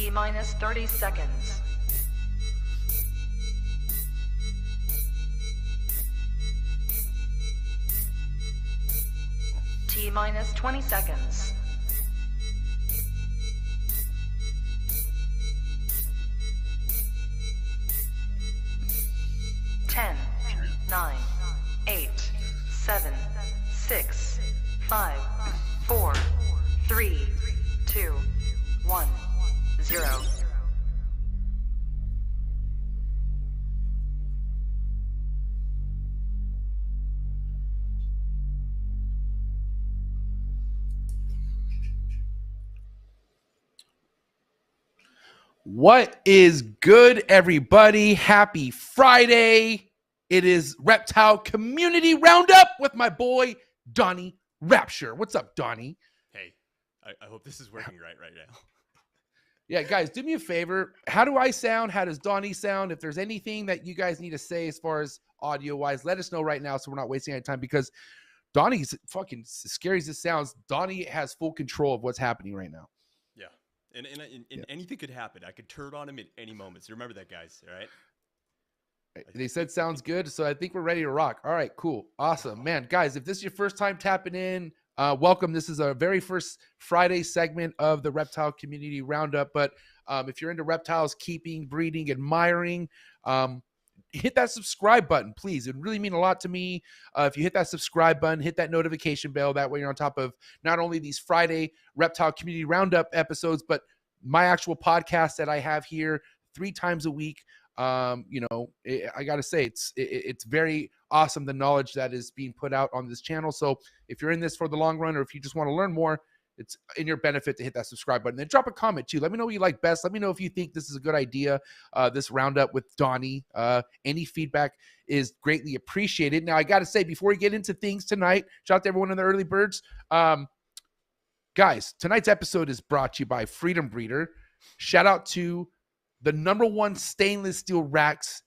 T-minus 30 seconds. T-minus 20 seconds. 10, 9, 8, 7, 6, 5, 4, 3, 2, 1, 0. What is good, everybody? Happy Friday. It is Reptile Community Roundup with my boy, Donny Rapture. What's up, Donny? Hey, I hope this is working right now. Yeah, guys, do me a favor. How do I sound? How does Donny sound? If there's anything that you guys need to say as far as audio-wise, let us know right now so we're not wasting any time, because Donny's fucking, as scary as this sounds, Donny has full control of what's happening right now. Yeah. And anything could happen. I could turn on him at any moment. So remember that, guys. All right. They said sounds good, so I think we're ready to rock. All right, cool, awesome, man. Guys, if this is your first time tapping in, welcome. This is our very first Friday segment of the Reptile Community Roundup. But if you're into reptiles, keeping, breeding, admiring, hit that subscribe button, please. It would really mean a lot to me. If you hit that subscribe button, hit that notification bell. That way you're on top of not only these Friday Reptile Community Roundup episodes, but my actual podcast that I have here 3 times a week. I got to say, it's very awesome, the knowledge that is being put out on this channel. So if you're in this for the long run, or if you just want to learn more, it's in your benefit to hit that subscribe button. Then drop a comment too. Let me know what you like best. Let me know if you think this is a good idea, this roundup with Donny. Any feedback is greatly appreciated. Now, I got to say, before we get into things tonight, shout out to everyone in the early birds. Guys, tonight's episode is brought to you by Freedom Breeder. Shout out to the #1 stainless steel RHACS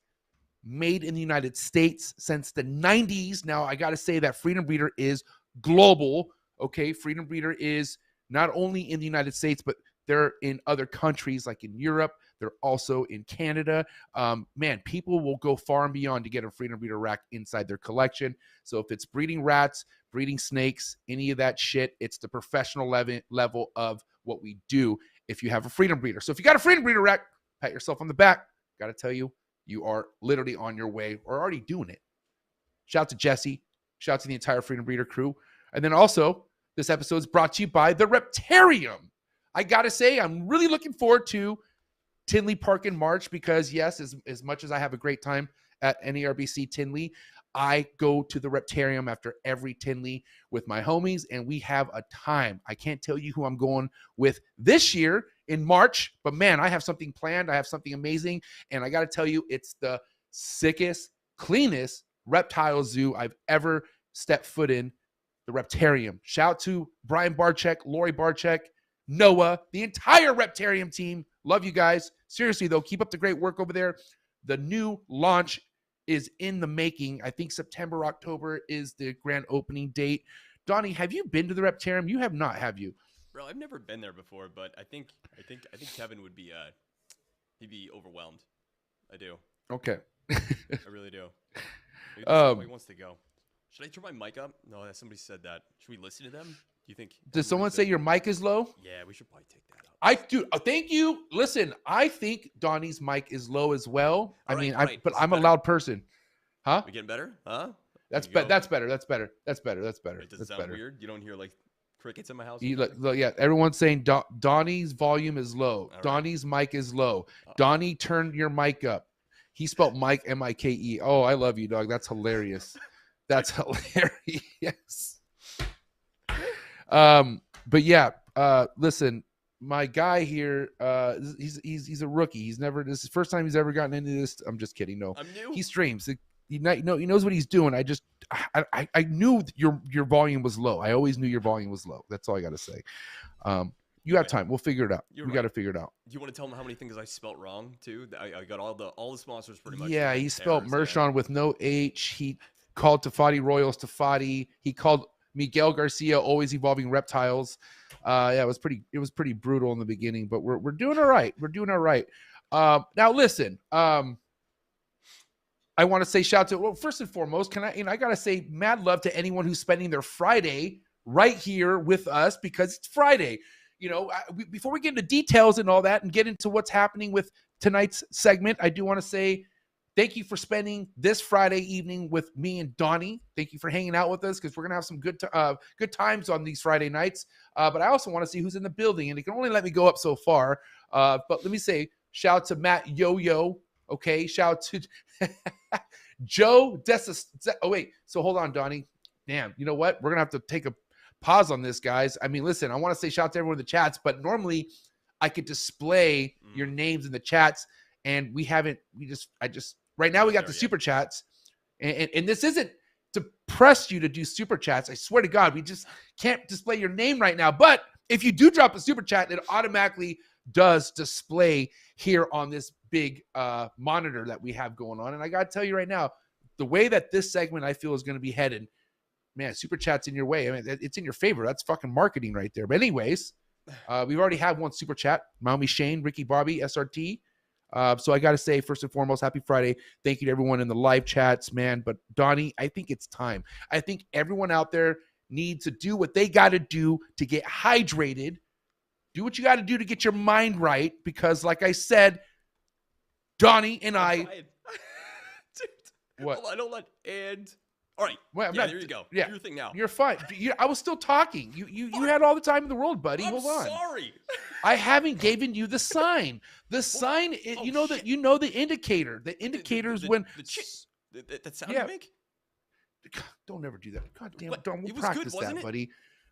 made in the United States since the 90s. Now, I got to say that Freedom Breeder is global. Okay, Freedom Breeder is not only in the United States, but they're in other countries like in Europe. They're also in Canada. Man, people will go far and beyond to get a Freedom Breeder rack inside their collection. So if it's breeding rats, breeding snakes, any of that shit, it's the professional level of what we do if you have a Freedom Breeder. So if you got a Freedom Breeder rack, pat yourself on the back. Got to tell you, you are literally on your way or already doing it. Shout out to Jesse. Shout out to the entire Freedom Breeder crew. And then also, this episode is brought to you by the Reptarium. I got to say, I'm really looking forward to Tinley Park in March because, yes, as much as I have a great time at NARBC Tinley, I go to the Reptarium after every Tinley with my homies, and we have a time. I can't tell you who I'm going with this year in March, but man, I have something planned. I have something amazing, and I got to tell you, it's the sickest, cleanest reptile zoo I've ever stepped foot in, the Reptarium. Shout out to Brian Barczyk, Lori Barczyk, Noah, the entire Reptarium team. Love you guys. Seriously, though, keep up the great work over there. The new launch is in the making. I think September, October is the grand opening date. Donny, have you been to the Reptarium? You have not, have you? Bro, I've never been there before, but I think Kevin would be he'd be overwhelmed. I do. Okay. I really do. He wants to go. Should I turn my mic up? No, somebody said that. Should we listen to them? Do you think? Does someone say your mic is low? Yeah, we should probably take that up. I do. Thank you. Listen, I think Donny's mic is low as well. But I'm a loud person. Huh? We getting better? Huh? That's better. That's better. Wait, does it sound weird? You don't hear like crickets in my house? Yeah, everyone's saying Donny's volume is low. Right. Donny's mic is low. Donny, turn your mic up. He spelled Mike, M-I-K-E. Oh, I love you, dog. That's hilarious. That's hilarious. But yeah, listen, my guy here, he's a rookie. This is the first time he's ever gotten into this. I'm just kidding. No, I'm new. He streams. He knows what he's doing. I knew your volume was low. I always knew your volume was low. That's all I got to say. You have time. We'll figure it out. We got to figure it out. Do you want to tell him how many things I spelt wrong too? I got all the sponsors pretty much. Yeah, he spelled Mershon with no H. He called TOFAUTI Royals TOFAUTI. He called Miguel Garcia Always Evolving Reptiles. Yeah, it was pretty brutal in the beginning, but we're doing all right. We're doing all right. Now listen, I want to say shout out to, well, first and foremost, I gotta say mad love to anyone who's spending their Friday right here with us, because it's Friday. Before we get into details and all that and get into what's happening with tonight's segment, I do want to say thank you for spending this Friday evening with me and Donny. Thank you for hanging out with us, because we're gonna have some good times on these Friday nights. But I also want to see who's in the building, and it can only let me go up so far. But let me say shout out to Matt Yo-Yo. Okay, shout out to Joe Oh wait, so hold on, Donny. Damn, you know what? We're gonna have to take a pause on this, guys. I mean, listen, I want to say shout out to everyone in the chats, but normally I could display your names in the chats, and right now we got the super chats, and this isn't to press you to do super chats. I swear to God, we just can't display your name right now. But if you do drop a super chat, it automatically does display here on this big monitor that we have going on. And I got to tell you right now, the way that this segment I feel is going to be headed, man, super chat's in your way. I mean, it's in your favor. That's fucking marketing right there. But anyways, we've already had one super chat. Maumi Shane, Ricky Bobby, SRT. So I got to say, first and foremost, happy Friday. Thank you to everyone in the live chats, man. But Donny, I think it's time. I think everyone out there needs to do what they got to do to get hydrated. Do what you got to do to get your mind right. Because like I said, Donny and I... Dude, what? Hold on. And... All right. Well, there you go. Yeah. Do your thing now. You're fine. I was still talking. You had all the time in the world, buddy. I'm Hold on. sorry. I haven't given you the sign. The sign, the indicator. The indicator is when... That sound you make? God, don't ever do that. God damn it. But We'll it was practice good, wasn't that, it? buddy.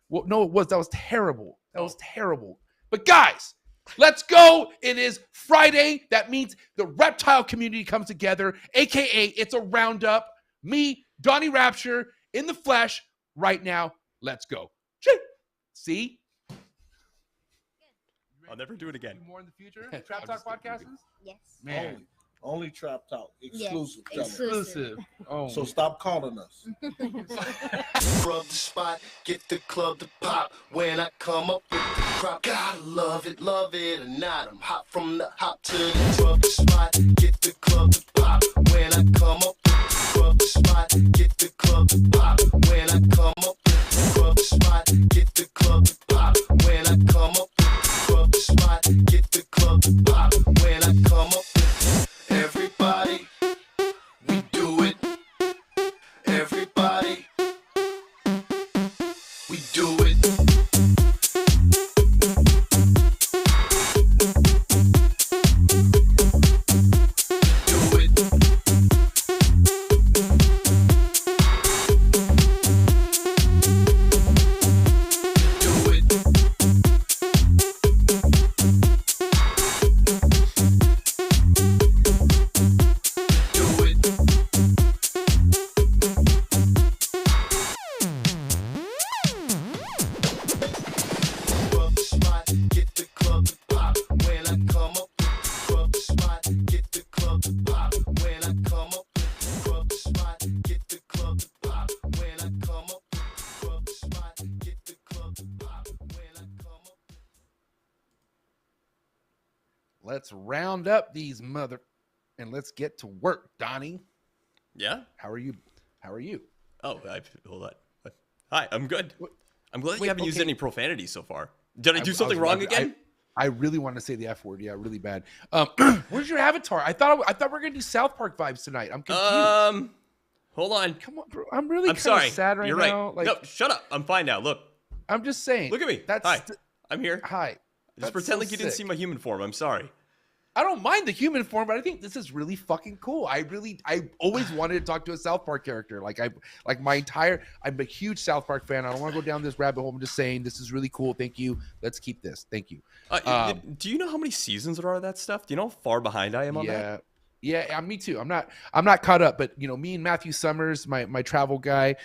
Well, no, it was. That was terrible. That was terrible. But guys, let's go. It is Friday. That means the reptile community comes together, a.k.a. it's a roundup. Me, Donny Rapture, in the flesh right now. Let's go. See? I'll never do it again. More in the future? Trap Talk podcasts? Yes. Man. Only Trap Talk. Exclusive. Yes, Exclusive. Oh. So stop calling us. Rub the spot, get the club to pop. When I come up with the crop, gotta love it or not. I'm hot from the hop to the rub the spot, get the club to pop. When I come up with the rub the spot, get the club to pop. When I come up with the rub the spot, get the club to pop. When I come up with the rub the spot, get the club to pop. When I come up with everybody, we do it. Everybody, we do it. Do it. Do it. Do it. Rub the spot, get the club to pop. When I come up with the rub the spot, get the club to pop. When I come up with the rub the spot, get the club to pop. When I come up with the rub the spot, get the club to pop. When I come up. Let's round up these and let's get to work, Donny. Yeah? How are you? Oh, hold on. Hi, I'm good. I'm glad you haven't used okay. any profanity so far. Did I do something wrong again? I really want to say the F word. Yeah, really bad. Where's your avatar? I thought we're gonna do South Park vibes tonight. I'm confused. Hold on. Come on, bro. I'm really I'm sorry. sad right You're now. right. Like, No, shut up. I'm fine now. Look. I'm just saying. Look at me. That's Hi. I'm here. Hi. Just That's pretend so like you didn't sick. see my human form. I'm sorry. I don't mind the human form, but I think this is really fucking cool. I always wanted to talk to a South Park character. I'm a huge South Park fan. I don't want to go down this rabbit hole. I'm just saying this is really cool. Thank you. Let's keep this. Thank you. Do you know how many seasons there are of that stuff? Do you know how far behind I am on that? Yeah, me too. I'm not caught up, but me and Matthew Summers, my travel guy,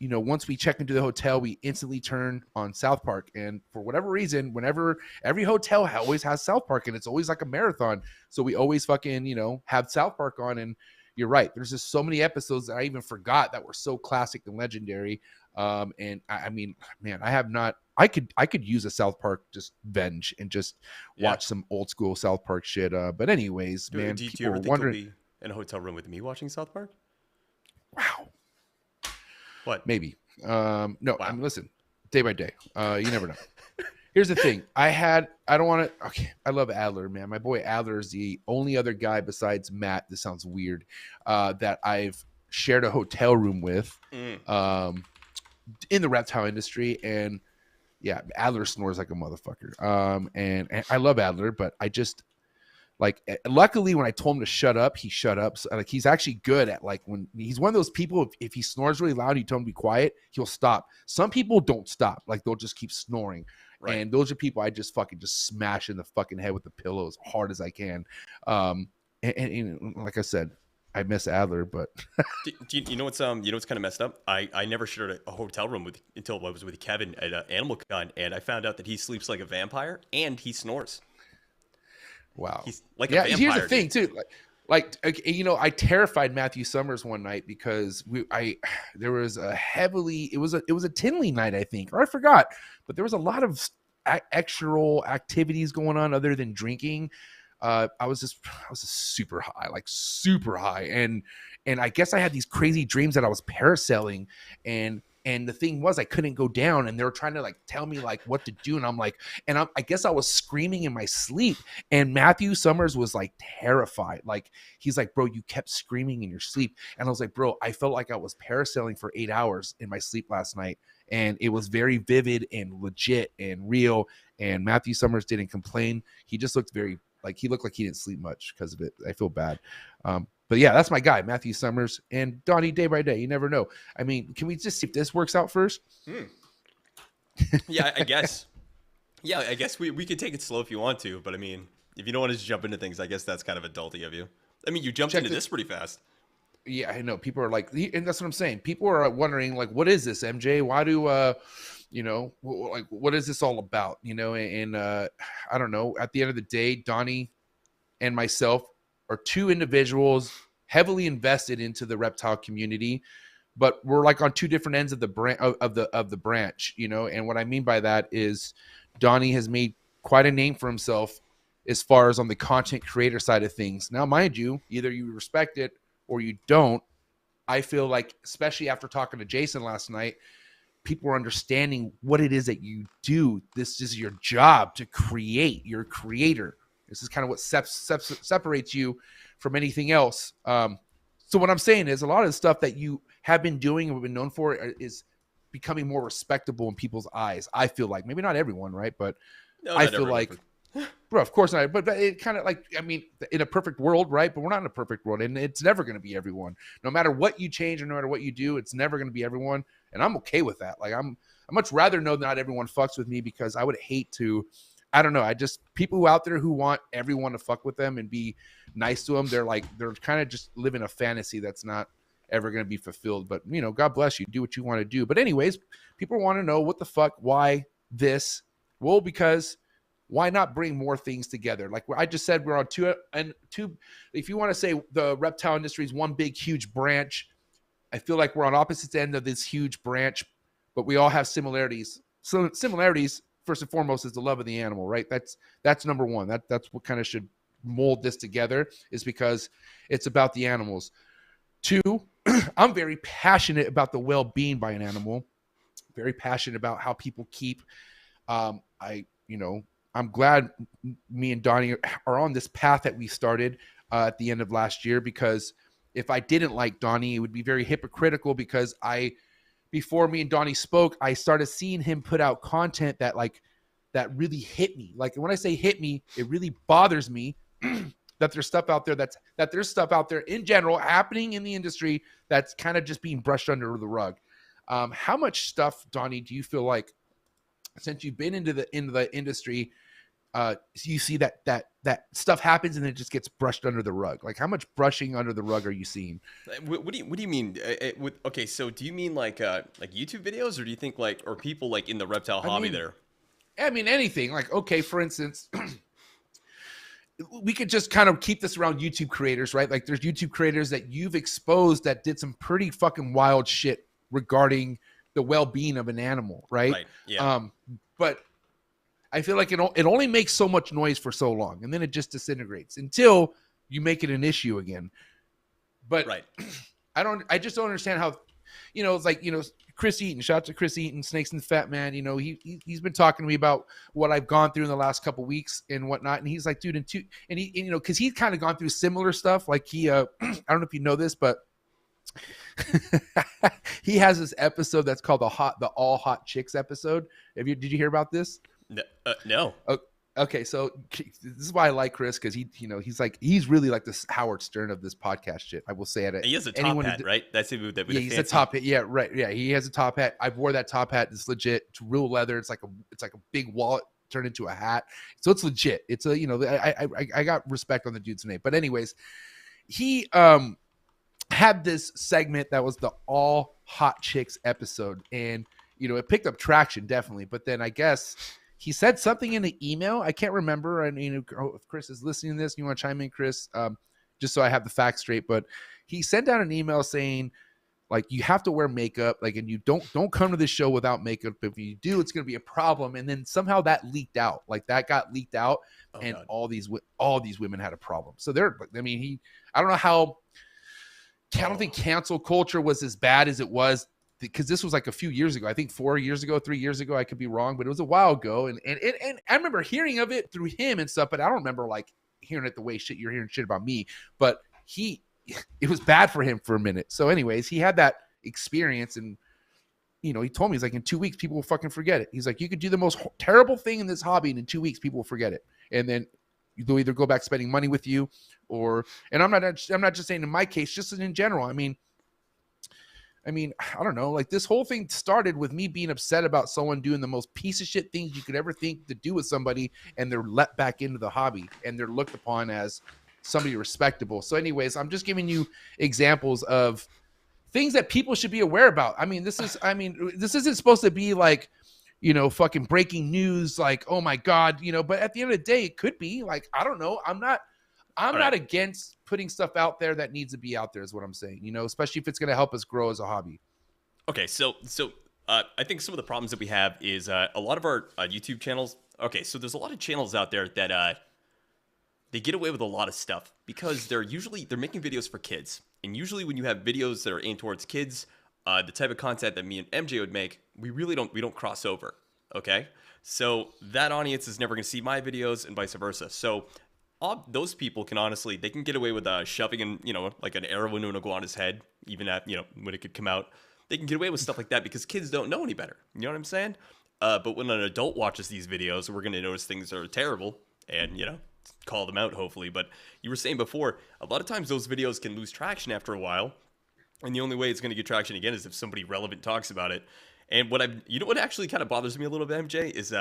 once we check into the hotel, we instantly turn on South Park. And for whatever reason, whenever every hotel always has South Park, and it's always like a marathon. So we always fucking, have South Park on. And you're right. There's just so many episodes that I even forgot that were so classic and legendary. And I mean, man, I have not. I could use a South Park just binge and just watch some old school South Park shit. But anyways, man, do people you ever were think wondering. you'll be in a hotel room with me watching South Park? Wow, What? maybe. No, Wow. I mean, listen, day by day. You never know. Here's the thing. I don't want to. Okay, I love Adler, man. My boy Adler is the only other guy besides Matt. This sounds weird. That I've shared a hotel room with. In the reptile industry, and yeah, Adler snores like a motherfucker. And I love Adler, but I just like, luckily when I told him to shut up, he shut up. So, like, he's actually good at, like, when he's one of those people, if he snores really loud, you tell him to be quiet, he'll stop. Some people don't stop, like they'll just keep snoring. Right. And those are people I just fucking just smash in the fucking head with the pillow as hard as I can. And like I said, I miss Adler, but you know what's kind of messed up? I never shared a hotel room until I was with Kevin at Animal Con, and I found out that he sleeps like a vampire and he snores. Wow, he's like a vampire. Here's the thing too, like you know, I terrified Matthew Summers one night because there was it was a Tinley night, I think, or I forgot, but there was a lot of extra activities going on other than drinking. I was just super high, and I guess I had these crazy dreams that I was parasailing, and the thing was I couldn't go down, and they were trying to like tell me like what to do, and I'm like, I guess I was screaming in my sleep, and Matthew Summers was like terrified, like he's like, bro, you kept screaming in your sleep, and I was like, bro, I felt like I was parasailing for 8 hours in my sleep last night, and it was very vivid and legit and real, and Matthew Summers didn't complain. He just looked very he looked like he didn't sleep much because of it. I feel bad. But yeah, that's my guy, Matthew Summers, and Donny day by day. You never know. I mean, can we just see if this works out first? Yeah, I guess. Yeah, I guess we could take it slow if you want to, but I mean, if you don't want to just jump into things, I guess that's kind of adulty of you. I mean, you jumped into this pretty fast. Yeah, I know. People are like, and that's what I'm saying. People are wondering, like, what is this, MJ? Why do you know, like, what is this all about? You know, and I don't know. At the end of the day, Donny and myself are two individuals heavily invested into the reptile community, but we're like on two different ends of the branch, you know. And what I mean by that is Donny has made quite a name for himself as far as on the content creator side of things. Now, mind you, either you respect it or you don't. I feel like, especially after talking to Jason last night, people are understanding what it is that you do. This is your job to create. You're a creator. This is kind of what separates you from anything else. So what I'm saying is a lot of the stuff that you have been doing and have been known for is becoming more respectable in people's eyes. I feel like, maybe not everyone, right? But no, I feel like, bro, of course not. But it kind of like, I mean, in a perfect world, right? But we're not in a perfect world, and it's never going to be everyone. No matter what you change or no matter what you do, it's never going to be everyone. And I'm okay with that. Like, I much rather know that not everyone fucks with me, because I would hate to, I don't know. I just, people out there who want everyone to fuck with them and be nice to them, they're kind of just living a fantasy that's not ever going to be fulfilled. But, you know, God bless you. Do what you want to do. But anyways, people want to know what the fuck, why this? Well, because why not bring more things together? Like I just said, we're on two. If you want to say the reptile industry is one big, huge branch, I feel like we're on opposite ends of this huge branch, but we all have similarities. So similarities, first and foremost, is the love of the animal, right? That's number one. That's what kind of should mold this together, is because it's about the animals. Two, I'm very passionate about the well-being by an animal. Very passionate about how people keep. I'm glad me and Donny are on this path that we started at the end of last year, because if I didn't like Donny, it would be very hypocritical, because before me and Donny spoke, I started seeing him put out content that really hit me. Like, when I say hit me, it really bothers me that there's stuff out there that there's stuff out there in general happening in the industry that's kind of just being brushed under the rug. How much stuff, Donny, do you feel like, since you've been into the industry, you see that stuff happens and it just gets brushed under the rug? Like, how much brushing under the rug are you seeing? What do you mean? Okay, so do you mean like YouTube videos, or do you think or people like in the reptile hobby there? I mean, anything. Like, okay, for instance, we could just kind of keep this around YouTube creators, right? Like, there's YouTube creators that you've exposed that did some pretty fucking wild shit regarding the well-being of an animal, right? Right. Yeah. But I feel like it only makes so much noise for so long, and then it just disintegrates until you make it an issue again. But Right. I just don't understand how, it's like, Chris Eaton, shout out to Chris Eaton, Snakes and Fat Man. He's been talking to me about what I've gone through in the last couple weeks and whatnot. And he's like, dude, because he's kind of gone through similar stuff. Like I don't know if you know this, but he has this episode that's called the All Hot Chicks episode. Did you hear about this? No. Okay, so this is why I like Chris, because he's really like this Howard Stern of this podcast shit. I will say it. He has a top hat, right? That's it. Yeah, he's a top hat. Yeah, right. Yeah, he has a top hat. I wore that top hat. It's legit. It's real leather. It's like a big wallet turned into a hat. So it's legit. It's I got respect on the dude's name. But anyways, he had this segment that was the All Hot Chicks episode, and it picked up traction definitely. But then I guess he said something in the email. I can't remember. And if Chris is listening to this, you want to chime in, Chris, just so I have the facts straight. But he sent out an email saying, like, you have to wear makeup, like, and you don't come to this show without makeup. If you do, it's going to be a problem. And then somehow that leaked out. Like, that got leaked out, and God. all these women had a problem. So I don't know how. I don't think cancel culture was as bad as it was, because this was like a few years ago. I think 4 years ago, 3 years ago. I could be wrong, but it was a while ago. And I remember hearing of it through him and stuff, but I don't remember like hearing it the way you're hearing shit about me. But it was bad for him for a minute. So anyways, he had that experience, and he told me, he's like, in 2 weeks, people will fucking forget it. He's like, you could do the most terrible thing in this hobby, and in 2 weeks, people will forget it. And then they'll either go back spending money with you, and I'm not just saying in my case, just in general. I mean, I don't know. Like, this whole thing started with me being upset about someone doing the most piece of shit things you could ever think to do with somebody, and they're let back into the hobby, and they're looked upon as somebody respectable. So anyways, I'm just giving you examples of things that people should be aware about. This isn't supposed to be like, fucking breaking news, like, oh my God, but at the end of the day, it could be like, I don't know. I'm not against putting stuff out there that needs to be out there, is what I'm saying, especially if it's going to help us grow as a hobby. Okay. So I think some of the problems that we have is a lot of our YouTube channels. Okay. So there's a lot of channels out there that they get away with a lot of stuff because they're making videos for kids. And usually when you have videos that are aimed towards kids, the type of content that me and MJ would make, we don't cross over. Okay. So that audience is never going to see my videos and vice versa. So those people they can get away with shoving in, like an arrow into an iguana's head, even at, when it could come out. They can get away with stuff like that because kids don't know any better. You know what I'm saying? But when an adult watches these videos, we're going to notice things are terrible and, call them out, hopefully. But you were saying before, a lot of times those videos can lose traction after a while. And the only way it's going to get traction again is if somebody relevant talks about it. And what actually kind of bothers me a little bit, MJ, is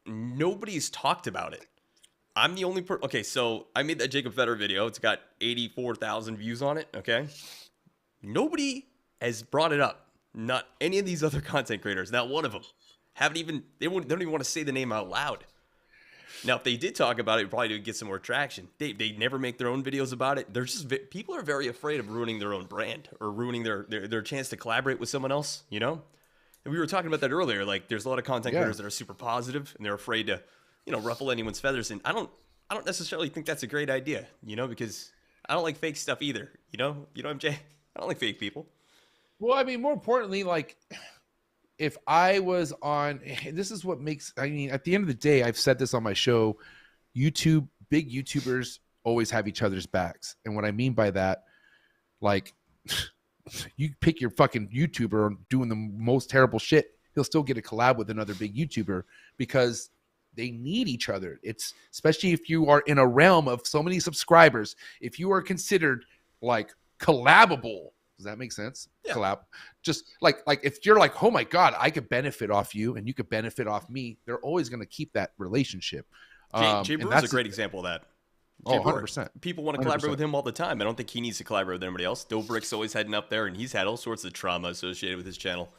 nobody's talked about it. I'm the only okay, so I made that Jacob Fetter video. It's got 84,000 views on it, okay? Nobody has brought it up. Not any of these other content creators. Not one of them. They don't even want to say the name out loud. Now, if they did talk about it, probably would get some more traction. They never make their own videos about it. People are very afraid of ruining their own brand or ruining their chance to collaborate with someone else, And we were talking about that earlier. Like, there's a lot of content creators that are super positive, and they're afraid to ruffle anyone's feathers. And I don't necessarily think that's a great idea, because I don't like fake stuff either. MJ? I don't like fake people. Well, more importantly, like, if I was on, this is what makes, at the end of the day, I've said this on my show, big YouTubers always have each other's backs. And what I mean by that, like, you pick your fucking YouTuber doing the most terrible shit, he'll still get a collab with another big YouTuber because they need each other. It's especially if you are in a realm of so many subscribers, if you are considered like collabable. Does that make sense? Yeah. Collab. Just like if you're like, oh my God, I could benefit off you and you could benefit off me, they're always going to keep that relationship. Jay Brewer's a great example of that. Jay 100%. People want to collaborate with him all the time. I don't think he needs to collaborate with anybody else. Dobrick's always heading up there, and he's had all sorts of trauma associated with his channel.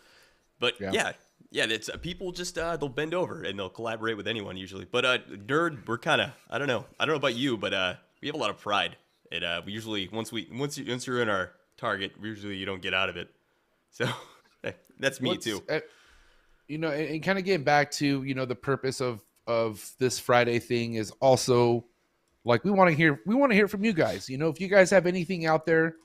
But yeah, it's people just they'll bend over and they'll collaborate with anyone usually. But Nerd, we're kind of I don't know about you, but we have a lot of pride. And we usually once you're in our target, usually you don't get out of it. So That's me too. You know, and kind of getting back to, you know, the purpose of this Friday thing is also like we want to hear from you guys. You know, if you guys have anything out there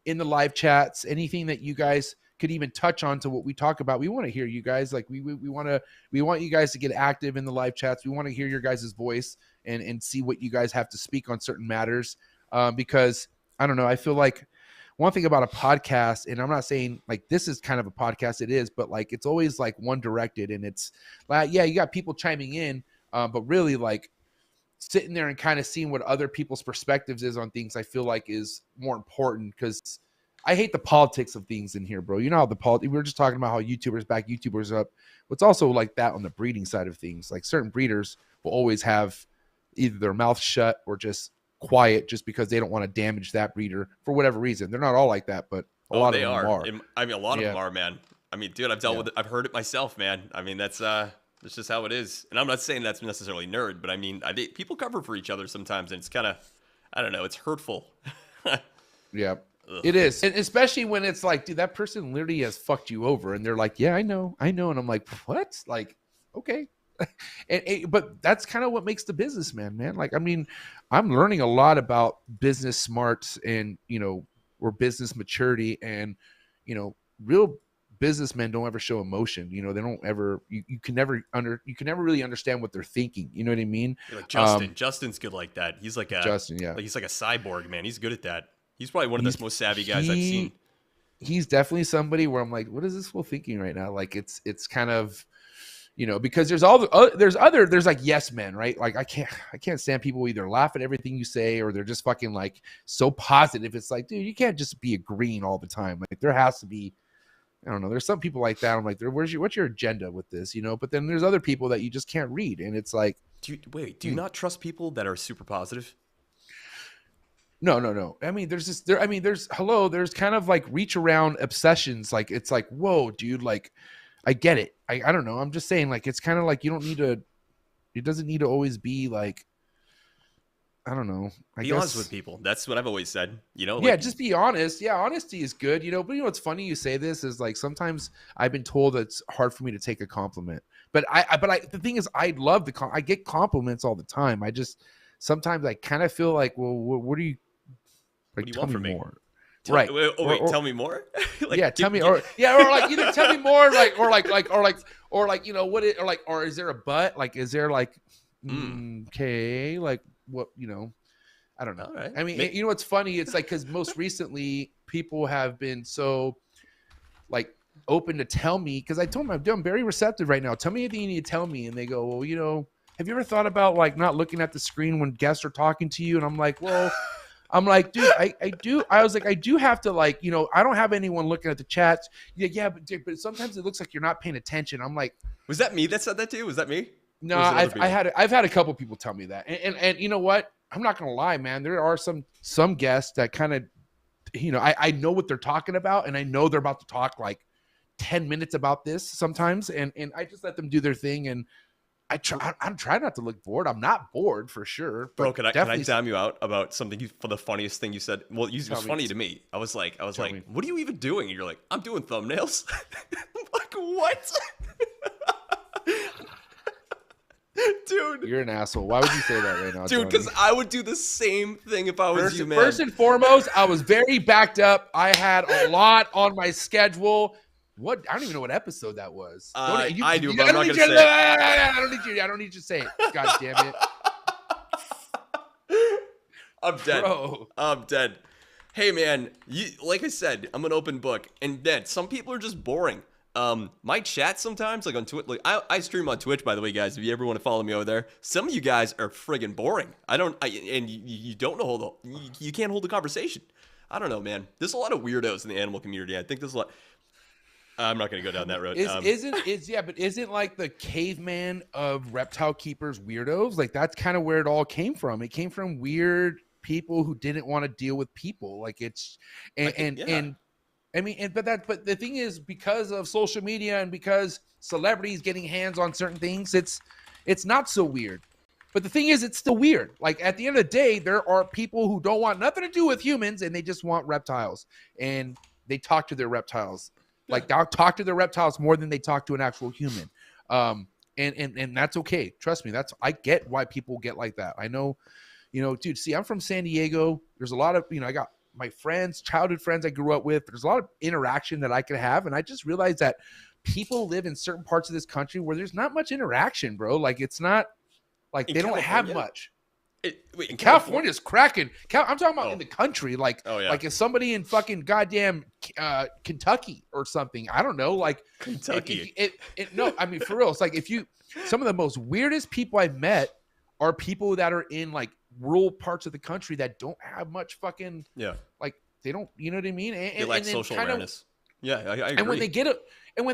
in the live chats, anything that you guys could even touch on to what we talk about, we want to hear you guys. Like we want you guys to get active in the live chats. We want to hear your guys' voice and see what you guys have to speak on certain matters. Because I don't know, I feel like one thing about a podcast, and I'm not saying like this is kind of a podcast, it is, but like it's always like one directed, and it's like, yeah, you got people chiming in, but really like sitting there and kind of seeing what other people's perspectives is on things, I feel like is more important, because I hate the politics of things in here, bro. You know how we were just talking about how YouTubers back YouTubers up. It's also like that on the breeding side of things. Like certain breeders will always have either their mouth shut or just quiet, just because they don't want to damage that breeder for whatever reason. They're not all like that, but a lot of them are. I mean, a lot of them are, man. I mean, dude, I've dealt with it. I've heard it myself, man. I mean, that's just how it is. And I'm not saying that's necessarily nerd, but I mean, people cover for each other sometimes, and it's kind of, I don't know, it's hurtful. Yeah, it is. And especially when it's like, dude, that person literally has fucked you over, and they're like, yeah, I know. And I'm like, what? Like, okay. But that's kind of what makes the businessman, man. Like, I mean, I'm learning a lot about business smarts and, you know, or business maturity, and, you know, real businessmen don't ever show emotion. You know, they don't ever, you can never really understand what they're thinking. You know what I mean? You're like Justin. Justin's good like that. He's like Justin, yeah. Like he's like a cyborg, man. He's good at that. He's probably one of the most savvy guys I've seen. He's definitely somebody where I'm like, what is this fool thinking right now? Like it's kind of, you know, because there's like yes men, right? Like I can't stand people who either laugh at everything you say or they're just fucking like so positive. It's like, dude, you can't just be agreeing all the time. Like there has to be, I don't know. There's some people like that. I'm like, what's your agenda with this? You know, but then there's other people that you just can't read. And it's like, do you not trust people that are super positive? No. I mean, there's kind of like reach around obsessions. Like, it's like, whoa, dude, like, I get it. I don't know. I'm just saying, like, it's kind of like it doesn't need to always be like, I don't know. Be honest with people. That's what I've always said. You know, like, yeah, just be honest. Yeah, honesty is good, you know. But you know what's funny? You say this is like sometimes I've been told that it's hard for me to take a compliment. But the thing is, I love I get compliments all the time. I just sometimes I kind of feel like, well, what do you like? What do you tell want me from me? more. Right. Tell me more. Like, yeah, tell me, or like either tell me more, or you know what it, or is there a but? Like, is there like, okay, like what, you know, I don't know. All right. I mean, you know what's funny? It's like because most recently people have been so like open to tell me, because I told them I'm very receptive right now. Tell me anything you need to tell me, and they go, well, you know, have you ever thought about like not looking at the screen when guests are talking to you? And I'm like, well. I'm like, dude, I do. I was like, I do have to, like, you know, I don't have anyone looking at the chats. Yeah, but sometimes it looks like you're not paying attention. I'm like, was that me that said that to you? Was that me? No, I've had a couple people tell me that, and you know what? I'm not gonna lie, man. There are some guests that kind of, you know, I know what they're talking about, and I know they're about to talk like 10 minutes about this sometimes, and I just let them do their thing, and I'm trying not to look bored. I'm not bored for sure. Bro, can I damn you out about something for the funniest thing you said? Well, it was funny to me. I was like, what are you even doing? And you're like, I'm doing thumbnails. I'm like, what? Dude. You're an asshole. Why would you say that right now, dude? Because I would do the same thing if I was you, man. First and foremost, I was very backed up. I had a lot on my schedule. What? I don't even know what episode that was. I do, but I'm not going to say it. I don't need you to say it. God damn it. I'm dead. Bro. I'm dead. Hey, man, like I said, I'm an open book. And then some people are just boring. My chat sometimes, like on Twitch, like I stream on Twitch, by the way, guys. If you ever want to follow me over there, some of you guys are friggin' boring. And you don't know you can't hold a conversation. I don't know, man. There's a lot of weirdos in the animal community. I think there's a lot. I'm not going to go down that road. Isn't like the caveman of reptile keepers weirdos? Like that's kind of where it all came from. It came from weird people who didn't want to deal with people. Like it's but the thing is, because of social media and because celebrities getting hands on certain things, it's not so weird. But the thing is, it's still weird. Like at the end of the day, there are people who don't want nothing to do with humans and they just want reptiles, and they talk to their reptiles. Like they'll talk to the reptiles more than they talk to an actual human. And that's okay. Trust me. I get why people get like that. I know, dude, see, I'm from San Diego. There's a lot of, I got my friends, childhood friends I grew up with. There's a lot of interaction that I could have. And I just realized that people live in certain parts of this country where there's not much interaction, bro. Like it's not like they don't have much. In California's cracking. I'm talking about in the country. Like, like if somebody in fucking goddamn Kentucky or something, I don't know. Like Kentucky. No, I mean, for real. It's like some of the most weirdest people I've met are people that are in like rural parts of the country that don't have much fucking, like they don't, you know what I mean? And, they lack social awareness. Yeah, I agree. And when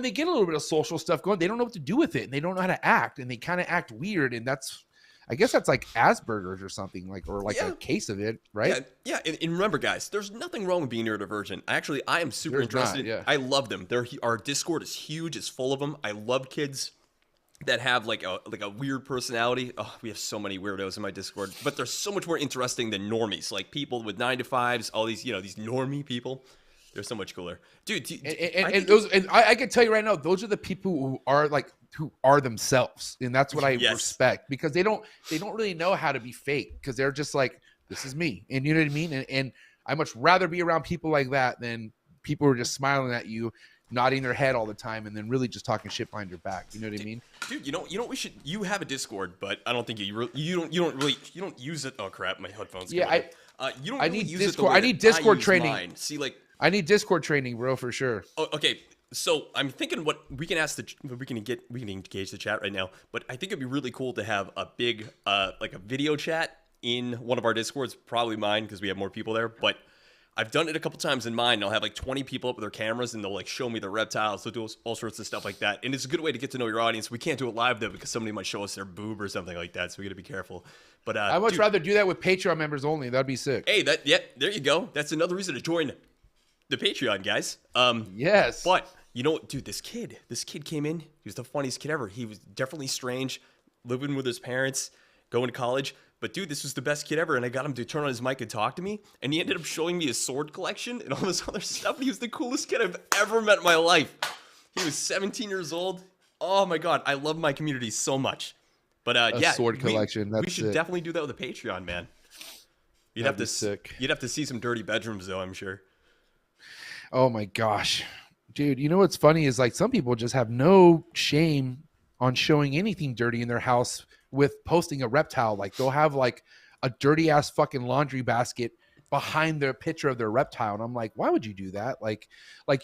they get a little bit of social stuff going, they don't know what to do with it, and they don't know how to act, and they kind of act weird, and I guess that's like Asperger's or something, or a case of it, right? Yeah. And remember, guys, there's nothing wrong with being neurodivergent. I am super interested. I love them. Our Discord is huge. It's full of them. I love kids that have like a weird personality. Oh, we have so many weirdos in my Discord, but they're so much more interesting than normies, like people with 9-to-5s, all these, these normie people. They're so much cooler, dude. I can tell you right now, those are the people who are themselves, and that's what I respect, because they don't really know how to be fake, because they're just like, this is me, and you know what I mean. And I much rather be around people like that than people who are just smiling at you, nodding their head all the time, and then really just talking shit behind your back. You know what I mean? Dude, you know we should. You have a Discord, but I don't think you don't use it. Oh crap, my headphones. Yeah, you don't. I really need use Discord. It I need Discord training. Mine. See, like. I need Discord training, bro, for sure. Oh, okay, so I'm thinking what we can engage the chat right now, but I think it'd be really cool to have a big like a video chat in one of our Discords, probably mine because we have more people there. But I've done it a couple times in mine. And I'll have like 20 people up with their cameras, and they'll like show me the reptiles. They'll do all sorts of stuff like that, and it's a good way to get to know your audience. We can't do it live though because somebody might show us their boob or something like that, so we got to be careful. But I'd much rather do that with Patreon members only. That'd be sick. Hey, there you go. That's another reason to join the Patreon, guys. Yes. But you know what, dude, this kid came in. He was the funniest kid ever. He was definitely strange, living with his parents, going to college. But dude, this was the best kid ever. And I got him to turn on his mic and talk to me. And he ended up showing me his sword collection and all this other stuff. And he was the coolest kid I've ever met in my life. He was 17 years old. Oh my God, I love my community so much. But sword collection. We should definitely do that with a Patreon, man. You'd have to see some dirty bedrooms though, I'm sure. Oh my gosh, dude. You know what's funny is like some people just have no shame on showing anything dirty in their house with posting a reptile. Like they'll have like a dirty ass fucking laundry basket behind their picture of their reptile. And I'm like, why would you do that? Like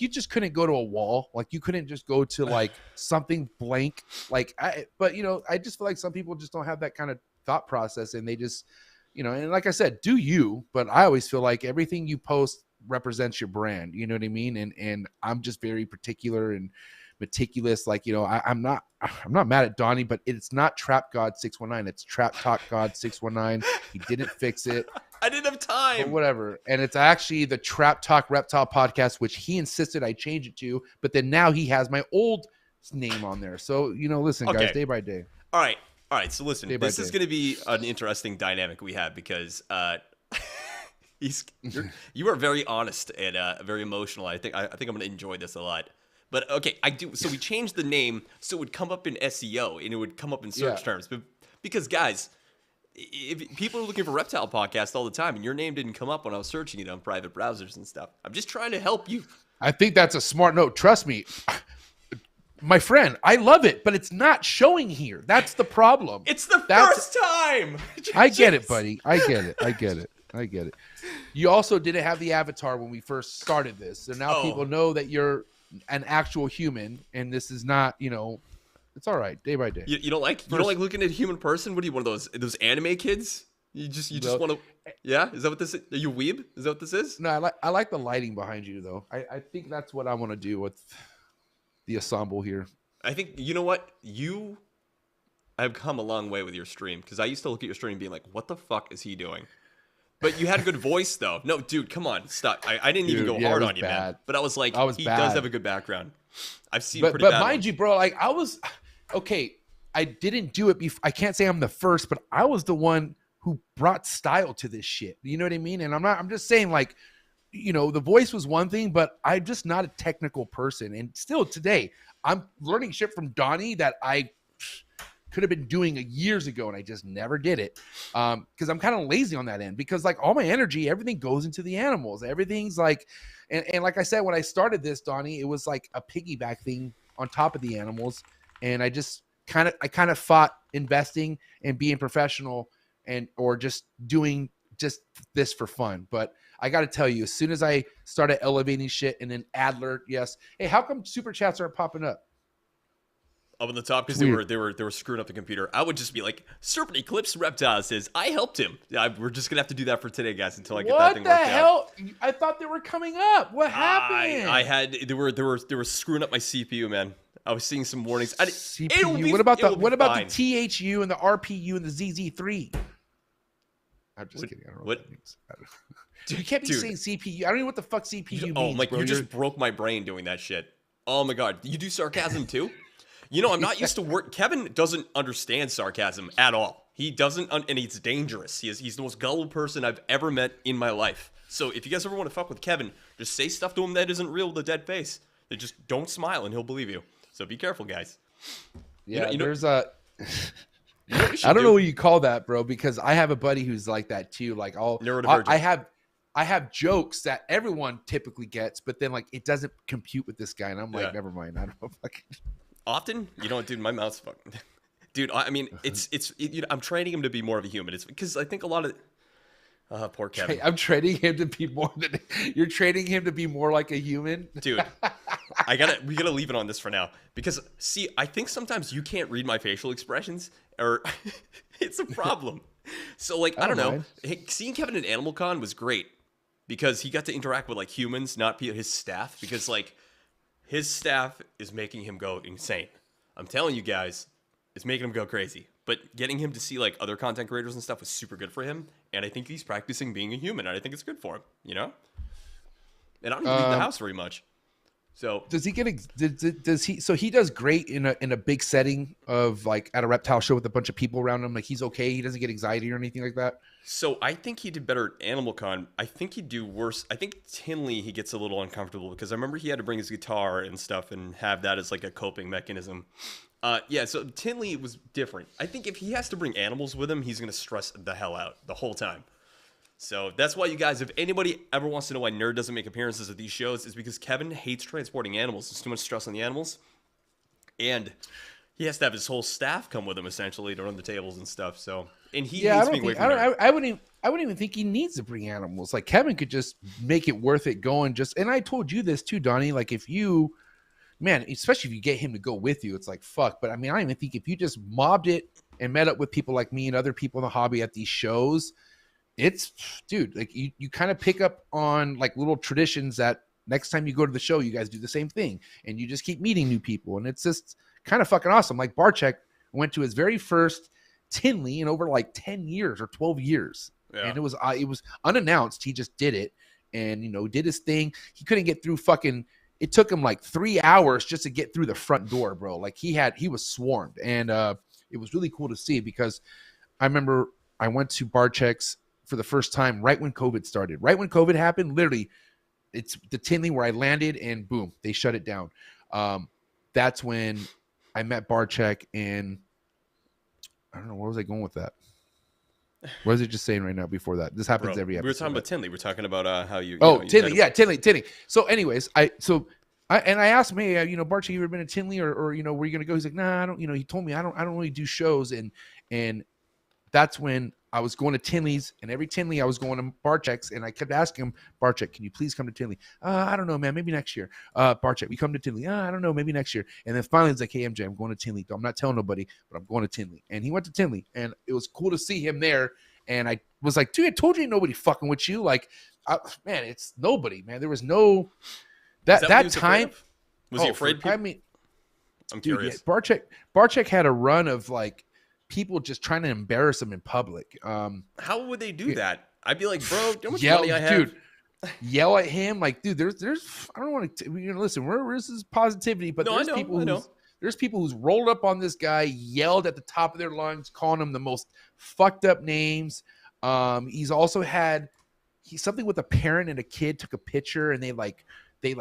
you just couldn't go to a wall. Like you couldn't just go to like something blank. But I just feel like some people just don't have that kind of thought process, and they just, and like I said, do you, but I always feel like everything you post represents your brand, you know what I mean? And I'm just very particular and meticulous. Like, I'm not mad at Donny, but it's not Trap God 619. It's Trap Talk God 619. He didn't fix it. I didn't have time. But whatever. And it's actually the Trap Talk Reptile podcast, which he insisted I change it to, but then now he has my old name on there. So, listen, guys, day by day. All right. So listen, this is going to be an interesting dynamic we have because, you are very honest and very emotional. I think I'm going to enjoy this a lot. But okay, I do. So we changed the name so it would come up in SEO and it would come up in search terms. But because guys, if people are looking for reptile podcasts all the time and your name didn't come up when I was searching it on private browsers and stuff, I'm just trying to help you. I think that's a smart note. Trust me, my friend, I love it, but it's not showing here. That's the problem. It's the first time. I get it, buddy. I get it. You also didn't have the avatar when we first started this. So now people know that you're an actual human, and this is not, it's all right, day by day. You don't like looking at a human person? What are you, one of those anime kids? You just want to, yeah? Is that what this is? Are you a weeb? Is that what this is? No, I like the lighting behind you though. I think that's what I want to do with the ensemble here. I think, you know what? You have come a long way with your stream, because I used to look at your stream being like, what the fuck is he doing? But you had a good voice, though. No, dude, come on, stop. I didn't even go hard on you, man. But I was like, he does have a good background. I've seen pretty bad mind ones. You, bro, like I was, okay, I didn't do it before. I can't say I'm the first, but I was the one who brought style to this shit. You know what I mean? And I'm just saying, like, the voice was one thing, but I'm just not a technical person. And still today, I'm learning shit from Donny that I could have been doing years ago, and I just never did it. Because I'm kind of lazy on that end, because like all my energy, everything goes into the animals. Everything's like, and like I said, when I started this, Donny, it was like a piggyback thing on top of the animals. And I just kind of fought investing and being professional or just doing just this for fun. But I got to tell you, as soon as I started elevating shit, and then Adler, yes. Hey, how come super chats aren't popping up? Up on the top because they were screwing up the computer. I would just be like, Serpent Eclipse Reptile says, I helped him. We're just gonna have to do that for today, guys, until I get that thing worked out. What the hell? I thought they were coming up. What happened? They were screwing up my CPU, man. I was seeing some warnings. CPU. What about the THU and the RPU and the ZZ3? I'm just kidding. I don't know what that means. Dude, you can't be saying CPU. I don't know what the fuck CPU means. Oh, like, bro. You just broke my brain doing that shit. Oh my god. You do sarcasm too? I'm not used to work. Kevin doesn't understand sarcasm at all. He doesn't, and it's dangerous. He's the most gullible person I've ever met in my life. So if you guys ever want to fuck with Kevin, just say stuff to him that isn't real with a dead face. They just don't smile and he'll believe you. So be careful, guys. Yeah, there's a... I don't know what you call that, bro, because I have a buddy who's like that too. Like I have jokes that everyone typically gets, but then like it doesn't compute with this guy, and I'm like, never mind. I don't know. Often, dude, my mouth's fucking. Dude, I mean, I'm training him to be more of a human. It's because I think a lot of poor Kevin. I'm training him to be more than you're training him to be more like a human, dude. We gotta leave it on this for now, because see, I think sometimes you can't read my facial expressions, or it's a problem. So like, I don't know. Hey, seeing Kevin at Animal Con was great because he got to interact with like humans, not his staff, because like his staff is making him go insane. I'm telling you guys, it's making him go crazy. But getting him to see like other content creators and stuff was super good for him, and I think he's practicing being a human, and I think it's good for him, And I don't even leave the house very much. So does he get? Does he? So he does great in a big setting of like at a reptile show with a bunch of people around him. Like he's okay. He doesn't get anxiety or anything like that. So I think he did better at Animal Con. I think he'd do worse. I think Tinley he gets a little uncomfortable because I remember he had to bring his guitar and stuff and have that as like a coping mechanism. So Tinley was different. I think if he has to bring animals with him, he's gonna stress the hell out the whole time. So that's why you guys, if anybody ever wants to know why Nerd doesn't make appearances at these shows, is because Kevin hates transporting animals. There's too much stress on the animals. And he has to have his whole staff come with him, essentially, to run the tables and stuff. So, and he hates being away from Nerd. I wouldn't even think he needs to bring animals. Like, Kevin could just make it worth it going. And I told you this too, Donny. Like, if you, man, especially if you get him to go with you, it's like, fuck. But I mean, I even think if you just mobbed it and met up with people like me and other people in the hobby at these shows, it's, dude, like you kind of pick up on like little traditions that next time you go to the show, you guys do the same thing and you just keep meeting new people. And it's just kind of fucking awesome. Like Barchek went to his very first Tinley in over like 10 years or 12 years. Yeah. And it was unannounced. He just did it and, did his thing. He couldn't get through it took him like 3 hours just to get through the front door, bro. Like he was swarmed. And it was really cool to see because I remember I went to Barchek's for the first time right when COVID started. Right when COVID happened, literally, it's the Tinley where I landed and boom, they shut it down. That's when I met Barchek and I don't know, where was I going with that? What was it just saying right now before that? This happens every episode. We were talking about Tinley. We're talking about how you... Tinley. Yeah, Tinley. So anyways, I asked him, hey, Barchek, you ever been to Tinley or where you going to go? He's like, nah, I don't, he told me I don't really do shows. And that's when I was going to Tinley's, and every Tinley I was going to Barchek's, and I kept asking him, Barchek, can you please come to Tinley? I don't know, man, maybe next year. Barchek, we come to Tinley. I don't know, maybe next year. And then finally he's like, hey, MJ, I'm going to Tinley. I'm not telling nobody, but I'm going to Tinley. And he went to Tinley, and it was cool to see him there. And I was like, dude, I told you ain't nobody fucking with you. Like, man, it's nobody, man. There was no that time. Was he afraid? I mean, I'm curious. Yeah, Barchek had a run of like people just trying to embarrass him in public. How would they do that? I'd be like, bro, how much money I have? Dude, yell at him like, dude. There's. I don't want to. Listen. This is positivity, but there's people. There's people who's rolled up on this guy, yelled at the top of their lungs, calling him the most fucked up names. He's also had something with a parent and a kid took a picture and they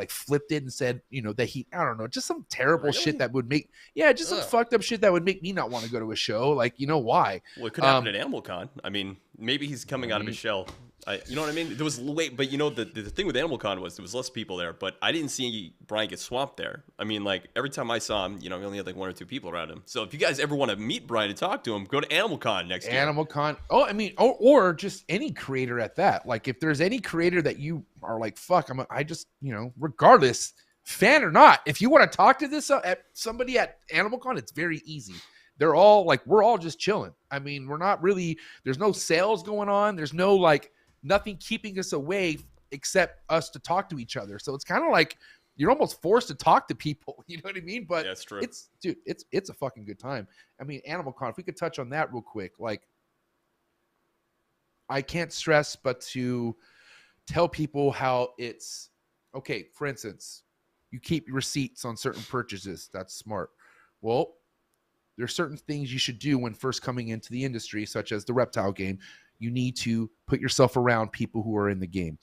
flipped it and said, that I don't know, just some terrible shit that would make, just some fucked up shit that would make me not want to go to a show. Like, why? Well, it could happen at Animal Con. I mean, maybe he's coming out of his shell. You know what I mean? There was but the thing with Animal Con was there was less people there, but I didn't see Brian get swamped there. I mean, like every time I saw him, he only had like 1 or 2 people around him. So if you guys ever want to meet Brian and talk to him, go to Animal Con next year. Animal Con. Oh, I mean, or just any creator at that. Like if there's any creator that you are like, fuck, I just, regardless, fan or not, if you want to talk to somebody at Animal Con, it's very easy. They're all like, we're all just chilling. I mean, we're not really, there's no sales going on. There's no like nothing keeping us away except us to talk to each other. So it's kind of like you're almost forced to talk to people. You know what I mean? But that's true. It's a fucking good time. I mean, Animal Con, if we could touch on that real quick, like I can't stress but to tell people how it's okay. For instance, you keep receipts on certain purchases. That's smart. Well, there's certain things you should do when first coming into the industry, such as the Reptile game. You need to put yourself around people who are in the game.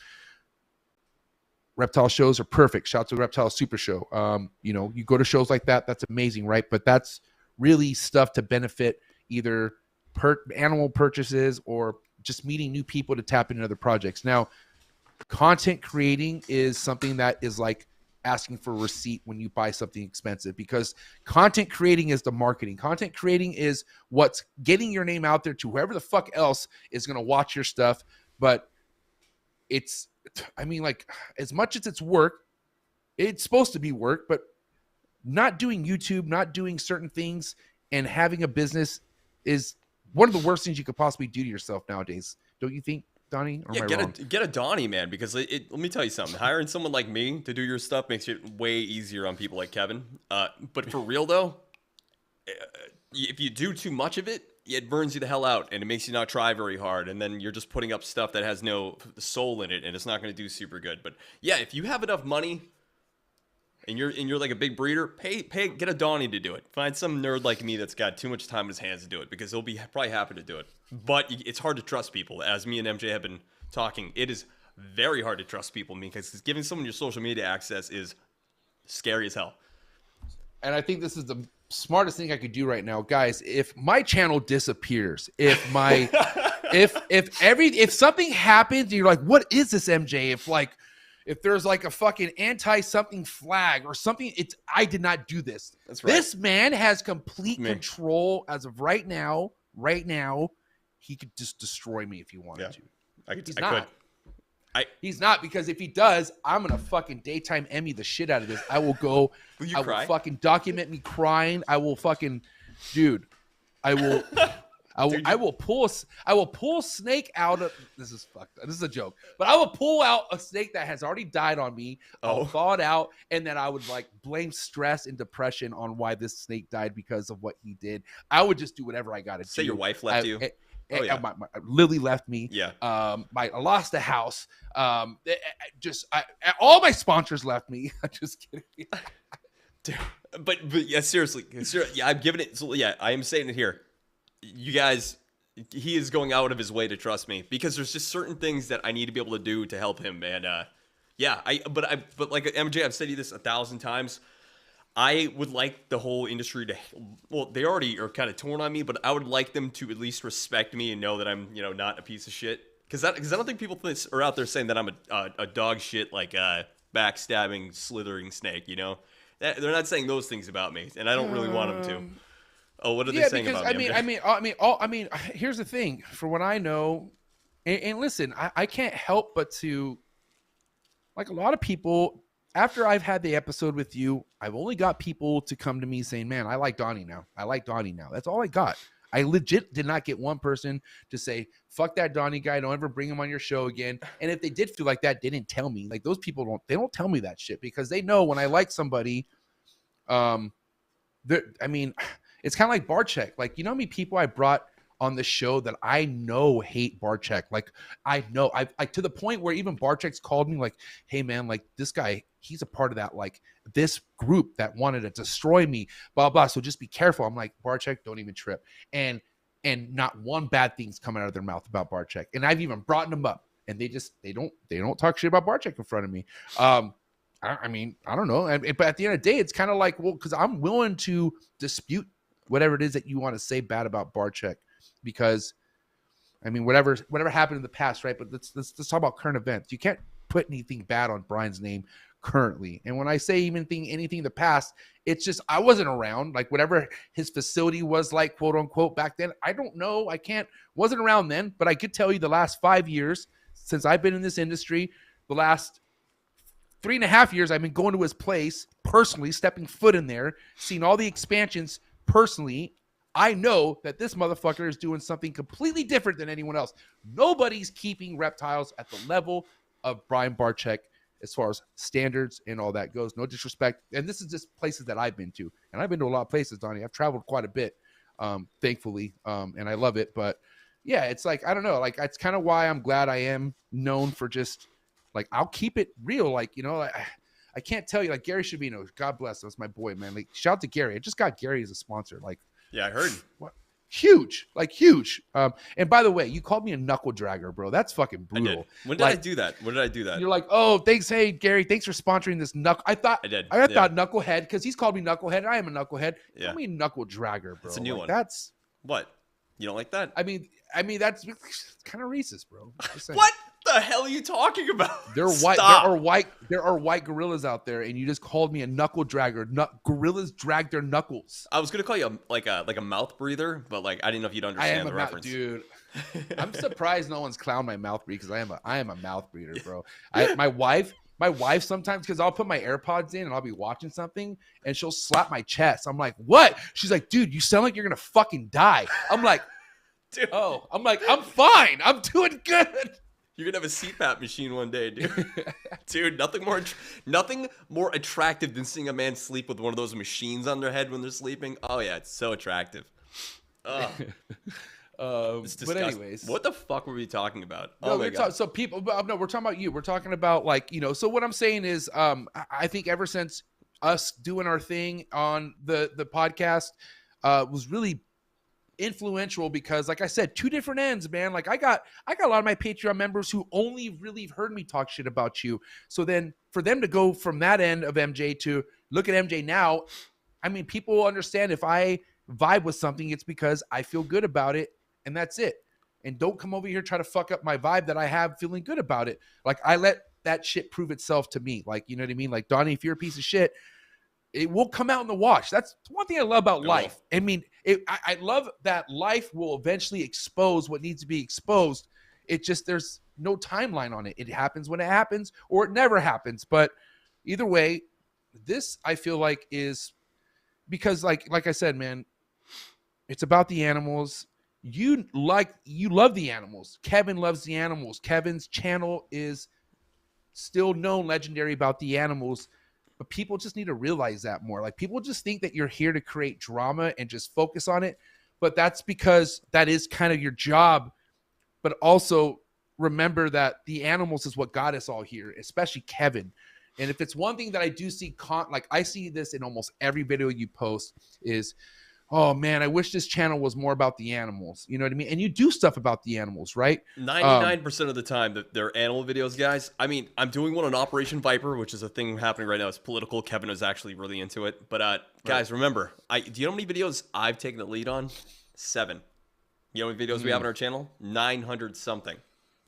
Reptile shows are perfect. Shout out to the Reptile Super Show. You go to shows like that. That's amazing, right? But that's really stuff to benefit either animal purchases or just meeting new people to tap into other projects. Now, content creating is something that is like asking for a receipt when you buy something expensive, because content creating is the marketing. Content creating is what's getting your name out there to whoever the fuck else is going to watch your stuff. But like as much as it's work, it's supposed to be work, but not doing YouTube, not doing certain things and having a business is one of the worst things you could possibly do to yourself nowadays. Don't you think, Donny? Or get a Donny, man, because let me tell you something. Hiring someone like me to do your stuff makes it way easier on people like Kevin. But for real though, if you do too much of it, it burns you the hell out and it makes you not try very hard. And then you're just putting up stuff that has no soul in it and it's not going to do super good. But yeah, if you have enough money and you're like a big breeder, get a Donny to do it. Find some nerd like me that's got too much time in his hands to do it, because he'll be probably happy to do it. But it's hard to trust people. As me and MJ have been talking, it is very hard to trust people, because giving someone your social media access is scary as hell. And I think this is the smartest thing I could do right now, guys. If my channel disappears, if something happens and you're like, what is this, MJ? If there's like a fucking anti-something flag or something, I did not do this. That's right. This man has complete control as of right now. Right now, he could just destroy me if he wanted to. He's not, because if he does, I'm going to fucking daytime Emmy the shit out of this. I will go. Will fucking document me crying. I will fucking, dude, I will. I will pull a snake out of, this is fucked up. This is a joke, but I will pull out a snake that has already died on me. I'll thaw it out, and then I would like blame stress and depression on why this snake died because of what he did. I would just do whatever I got to do. Say your wife left you. My Lily left me. Yeah. I lost a house. All my sponsors left me. I'm just kidding. Dude, but yeah, seriously. Yeah, I'm giving it. So yeah, I am saying it here. You guys, he is going out of his way to trust me, because there's just certain things that I need to be able to do to help him. And but like MJ, I've said you this 1,000 times. I would like the whole industry to, well, they already are kind of torn on me, but I would like them to at least respect me and know that I'm, not a piece of shit. Because I don't think people are out there saying that I'm a dog shit, like backstabbing, slithering snake. They're not saying those things about me, and I don't really want them to. Oh, what are they saying about me? I mean, here's the thing. For what I know, and listen, I can't help but to, like a lot of people, after I've had the episode with you, I've only got people to come to me saying, man, I like Donny now. That's all I got. I legit did not get one person to say, fuck that Donny guy, don't ever bring him on your show again. And if they did feel like that, they didn't tell me. Like, those people don't tell me that shit, because they know when I like somebody, it's kind of like Barcheck. Like, how many people I brought on the show that I know hate Barcheck? Like, I know, I to the point where even Barcheck's called me like, hey man, like this guy, he's a part of that, like this group that wanted to destroy me, blah, blah. So just be careful. I'm like, Barcheck, don't even trip. And not one bad thing's coming out of their mouth about Barcheck. And I've even brought them up and they don't talk shit about Barczyk in front of me. I mean, I don't know. But at the end of the day, it's kind of like, well, because I'm willing to dispute whatever it is that you want to say bad about Barczyk, because I mean, whatever happened in the past, right? But let's talk about current events. You can't put anything bad on Brian's name currently. And when I say anything in the past, it's just I wasn't around. Like whatever his facility was like, quote unquote, back then, I don't know. Wasn't around then, but I could tell you the last 5 years since I've been in this industry, the last 3.5 years, I've been going to his place personally, stepping foot in there, seeing all the expansions personally. I know that this motherfucker is doing something completely different than anyone else. Nobody's keeping Reptiles at the level of Brian Barczyk as far as standards and all that goes. No disrespect. And this is just places that I've been to. And I've been to a lot of places, Donnie. I've traveled quite a bit, thankfully, and I love it. But, yeah, it's like, I don't know. Like, it's kind of why I'm glad I am known for just, like, I'll keep it real. Like, you know, I can't tell you. Like, Gary Shavino, God bless. That's my boy, man. Like, shout out to Gary. I just got Gary as a sponsor. Like, yeah, I heard. What? Huge. And by the way, you called me a knuckle dragger, bro. That's fucking brutal. I did. When did I do that? When did I do that? You're like, oh, thanks. Hey, Gary, thanks for sponsoring this knuckle. I thought knucklehead, because he's called me knucklehead. I am a knucklehead. Yeah. Call me knuckle dragger, bro. It's a new one. That's what? You don't like that? I mean, that's kind of racist, bro. What the hell are you talking about? There are white gorillas out there, and you just called me a knuckle dragger. Gorillas drag their knuckles. I was gonna call you like a mouth breather, but like I didn't know if you'd understand the reference. Dude. I'm surprised no one's clowned my mouth breather, because I am a mouth breather, bro. My wife sometimes, because I'll put my AirPods in and I'll be watching something and she'll slap my chest. I'm like, what? She's like, dude, you sound like you're gonna fucking die. I'm like, dude. Oh, I'm like, I'm fine. I'm doing good. You're gonna have a CPAP machine one day, dude. Dude, nothing more attractive than seeing a man sleep with one of those machines on their head when they're sleeping. Oh yeah, it's so attractive. It's disgusting. But anyways, what the fuck were we talking about? No, we're talking about you. We're talking about, like, you know. So what I'm saying is, I think ever since us doing our thing on the podcast was really influential, because like I said, two different ends, man. Like I got a lot of my Patreon members who only really heard me talk shit about you. So then for them to go from that end of MJ to look at MJ now, I mean, people will understand if I vibe with something, it's because I feel good about it, and that's it. And don't come over here try to fuck up my vibe that I have feeling good about it. Like, I let that shit prove itself to me. Like, you know what I mean? Like, Donnie, if you're a piece of shit, it will come out in the wash. That's one thing I love about life. I mean, I love that life will eventually expose what needs to be exposed. It just, there's no timeline on it. It happens when it happens, or it never happens. But either way, this, I feel like, is because like I said, man, it's about the animals. You love the animals. Kevin loves the animals. Kevin's channel is still known legendary about the animals. But people just need to realize that more. Like, people just think that you're here to create drama and just focus on it. But that's because that is kind of your job. But also remember that the animals is what got us all here, especially Kevin. And if it's one thing that I do see, like I see this in almost every video you post, is, oh man, I wish this channel was more about the animals. You know what I mean? And you do stuff about the animals, right? 99% of the time that they're animal videos, guys. I mean, I'm doing one on Operation Viper, which is a thing happening right now. It's political. Kevin is actually really into it. But guys, remember, do you know how many videos I've taken the lead on? 7. You know how many videos we have on our channel? 900 something.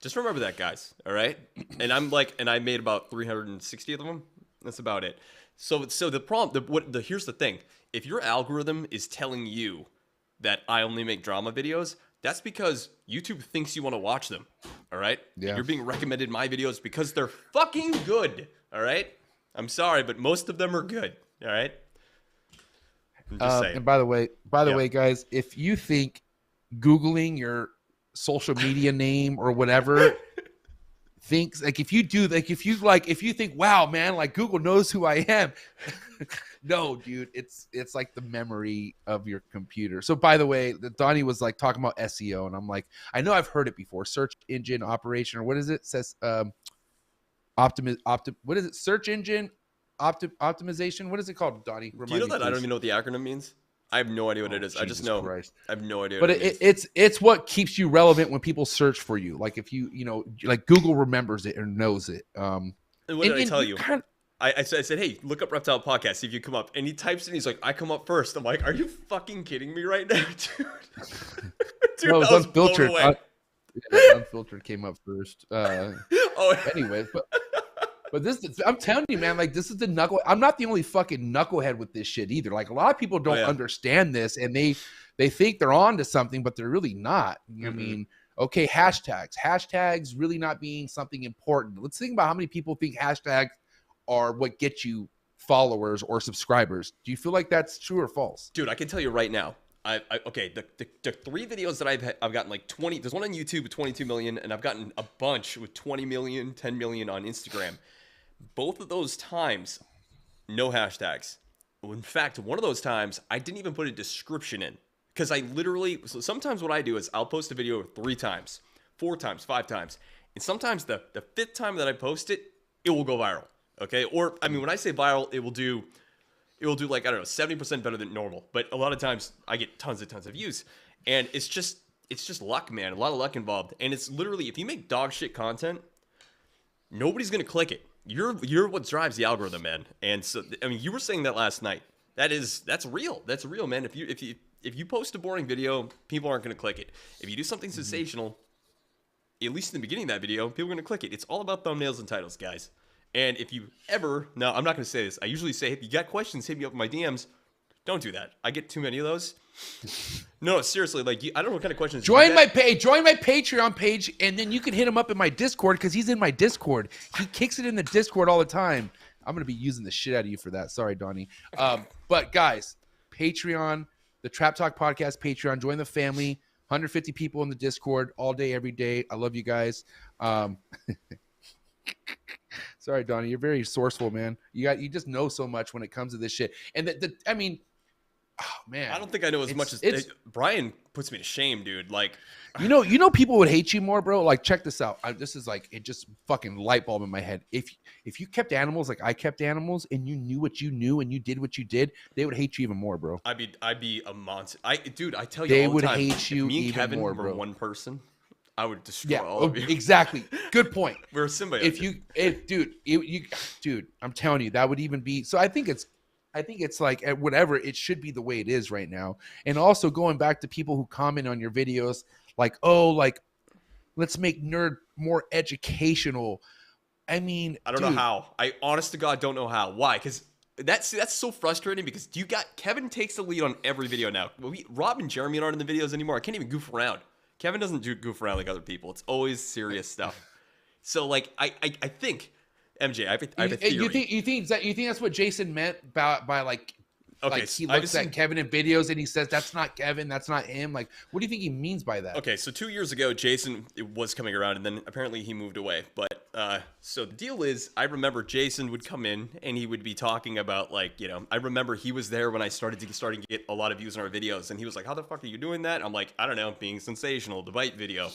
Just remember that, guys. All right? And I made about 360 of them. That's about it. So the problem, here's the thing. If your algorithm is telling you that I only make drama videos, that's because YouTube thinks you want to watch them. All right? Yeah. And you're being recommended my videos because they're fucking good. All right? I'm sorry, but most of them are good. All right? I'm just saying. And by the way, guys, if you think Googling your social media name or whatever thinks, like, if you think, wow, man, like Google knows who I am. No, dude, it's like the memory of your computer. So by the way, Donnie was like talking about SEO, and I'm like, I know I've heard it before. Search engine operation, or what is it? It says what is it? Search engine optimization. What is it called, Donnie? Do you know that? I don't even know what the acronym means. I have no idea what it is. I just Jesus know. Christ. I have no idea. But what it it's what keeps you relevant when people search for you. Like if you know, like Google remembers it or knows it. And what did I tell you? Kind of, I said, hey, look up Reptile Podcast, see if you come up. And he types in, he's like, I come up first. I'm like, are you fucking kidding me right now, dude? Dude, no, that it was was unfiltered. blown away. Unfiltered came up first. Oh, Anyway, but this, I'm telling you, man, like this is the knuckle. I'm not the only fucking knucklehead with this shit either. Like a lot of people don't understand this, and they think they're on to something, but they're really not. I mean, okay, hashtags really not being something important. Let's think about how many people think hashtags are what gets you followers or subscribers. Do you feel like that's true or false? dude, I can tell you right now. Okay, the 3 videos that I've gotten like 20. There's one on YouTube with 22 million, and I've gotten a bunch with 20 million, 10 million on Instagram. Both of those times, no hashtags. In fact, one of those times, I didn't even put a description in because I literally. So sometimes what I do is I'll post a video 3 times, 4 times, 5 times, and sometimes the 5th time that I post it, it will go viral. Okay, or I mean, when I say viral, it will do like, I don't know, 70% better than normal. But a lot of times I get tons of views, and it's just luck, man. A lot of luck involved, and it's literally if you make dog shit content, nobody's gonna click it. You're what drives the algorithm, man. And so I mean, you were saying that last night. That's real. That's real, man. If you post a boring video, people aren't gonna click it. If you do something sensational, at least in the beginning of that video, people are gonna click it. It's all about thumbnails and titles, guys. And if you ever, no, I'm not going to say this. I usually say, if you got questions, hit me up in my DMs. Don't do that. I get too many of those. No, seriously, like, I don't know what kind of questions. Join my Patreon page, and then you can hit him up in my Discord because he's in my Discord. He kicks it in the Discord all the time. I'm going to be using the shit out of you for that. Sorry, Donny. But guys, Patreon, the Trap Talk Podcast Patreon, join the family. 150 people in the Discord all day, every day. I love you guys. Sorry, Donny, you're very sourceful, man. You just know so much when it comes to this shit. And I mean, oh man, I don't think I know as much as Brian puts me to shame, dude. Like, you know, people would hate you more, bro. Like, check this out. This is like, it just fucking light bulb in my head. If you kept animals like I kept animals, and you knew what you knew, and you did what you did, they would hate you even more, bro. I'd be a monster. Dude, I tell you, they all the would time, hate you if me and even Kevin more, were bro. one person, I would destroy all of you. Exactly. Good point. We're a symbiote. Dude, I'm telling you, that would even be. So I think it's like whatever it should be the way it is right now. And also going back to people who comment on your videos, like, oh, like let's make nerd more educational. I mean, I don't know how. I honest to God don't know how. Why? Because that's so frustrating. Because Kevin takes the lead on every video now. Rob and Jeremy aren't in the videos anymore. I can't even goof around. Kevin doesn't goof around like other people. It's always serious stuff. So like I think MJ, I have a theory. You think that's what Jason meant by like, okay, like he looks at Kevin in videos and he says that's not Kevin, that's not him. Like, what do you think he means by that? Okay, so 2 years ago, Jason was coming around, and then apparently he moved away. But so the deal is, I remember Jason would come in and he would be talking about, like, you know, I remember he was there when I started to get a lot of views on our videos, and he was like, "How the fuck are you doing that?" I'm like, "I don't know, being sensational, the bite video,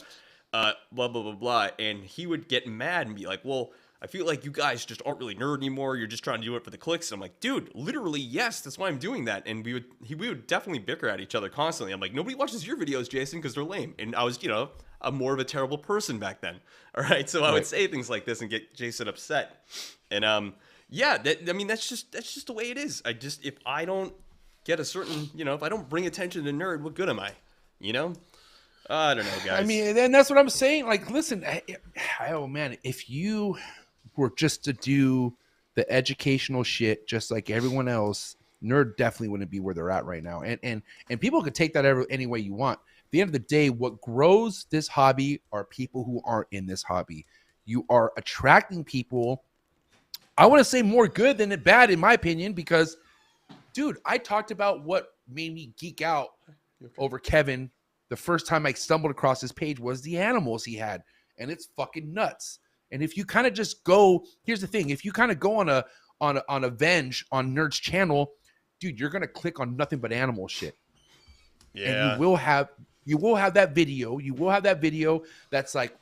blah blah blah blah," and he would get mad and be like, "Well, I feel like you guys just aren't really nerd anymore. You're just trying to do it for the clicks." I'm like, dude, literally, yes, that's why I'm doing that. And we would definitely bicker at each other constantly. I'm like, nobody watches your videos, Jason, because they're lame. And I was, you know, I'm more of a terrible person back then. All right, so I would say things like this and get Jason upset. And yeah, that's just the way it is. If I don't get a certain, you know, if I don't bring attention to nerd, what good am I? You know? I don't know, guys. I mean, and that's what I'm saying. Like, listen, oh man, if you were just to do the educational shit just like everyone else, nerd definitely wouldn't be where they're at right now. And people could take that any way you want. At the end of the day, what grows this hobby are people who aren't in this hobby. You are attracting people, I want to say more good than bad, in my opinion, because, dude, I talked about what made me geek out over Kevin the first time I stumbled across his page was the animals he had, and it's fucking nuts. And if you kind of just go, here's the thing: if you kind of go on a Venge on Nerd's channel, dude, you're gonna click on nothing but animal shit. Yeah, and you will have that video. You will have that video that's like,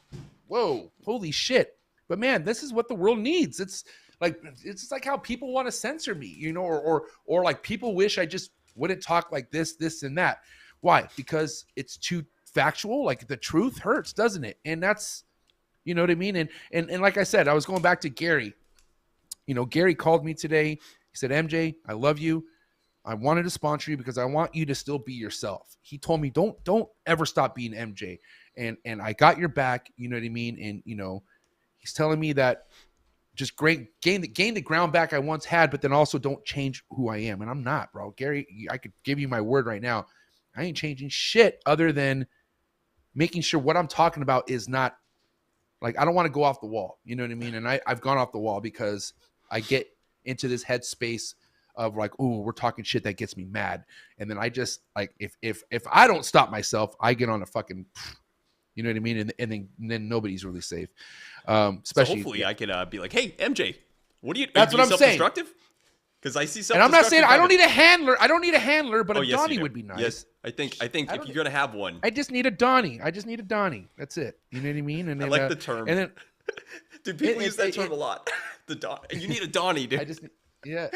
whoa, holy shit! But man, this is what the world needs. It's like how people want to censor me, you know, or like people wish I just wouldn't talk like this, and that. Why? Because it's too factual. Like the truth hurts, doesn't it? And that's, you know what I mean? And like I said, I was going back to Gary. You know, Gary called me today. He said, MJ, I love you. I wanted to sponsor you because I want you to still be yourself. He told me, don't ever stop being MJ. And I got your back, you know what I mean? And, you know, he's telling me that just gain the ground back I once had, but then also don't change who I am. And I'm not, bro. Gary, I could give you my word right now. I ain't changing shit other than making sure what I'm talking about is not, like, I don't want to go off the wall. You know what I mean? And I've gone off the wall because I get into this headspace of like, oh, we're talking shit that gets me mad. And then I just, like, if I don't stop myself, I get on a fucking, you know what I mean? And then nobody's really safe. Especially, so hopefully I could be like, hey, MJ, what do you, that's what I'm saying. Because I see and I'm not saying I don't need a handler. I don't need a handler, but a yes, Donny would be nice. Yes, I think if you're gonna have one, I just need a Donny. That's it. You know what I mean? And I then, like the term. And then, dude, people use that term a lot. The Don. You need a Donny, dude. Yeah.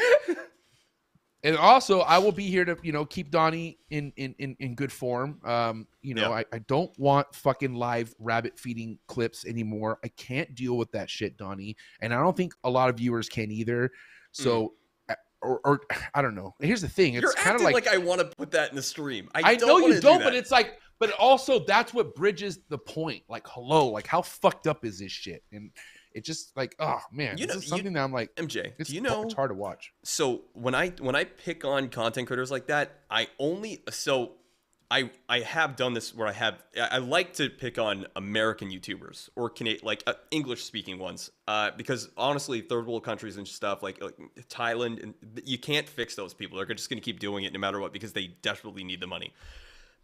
And also, I will be here to, you know, keep Donny in good form. You know, I don't want fucking live rabbit feeding clips anymore. I can't deal with that shit, Donny. And I don't think a lot of viewers can either. So, or I don't know. Here's the thing. It's kind of like I want to put that in the stream. I know you don't, but it's like, but also that's what bridges the point. Like, hello, like how fucked up is this shit? And it just like, oh man, this is something that I'm like, MJ, it's, do you know, it's hard to watch. So when I pick on content creators like that, I have done this where I like to pick on American YouTubers or like English speaking ones, because honestly, third world countries and stuff like Thailand, and you can't fix those people. They're just going to keep doing it no matter what because they desperately need the money.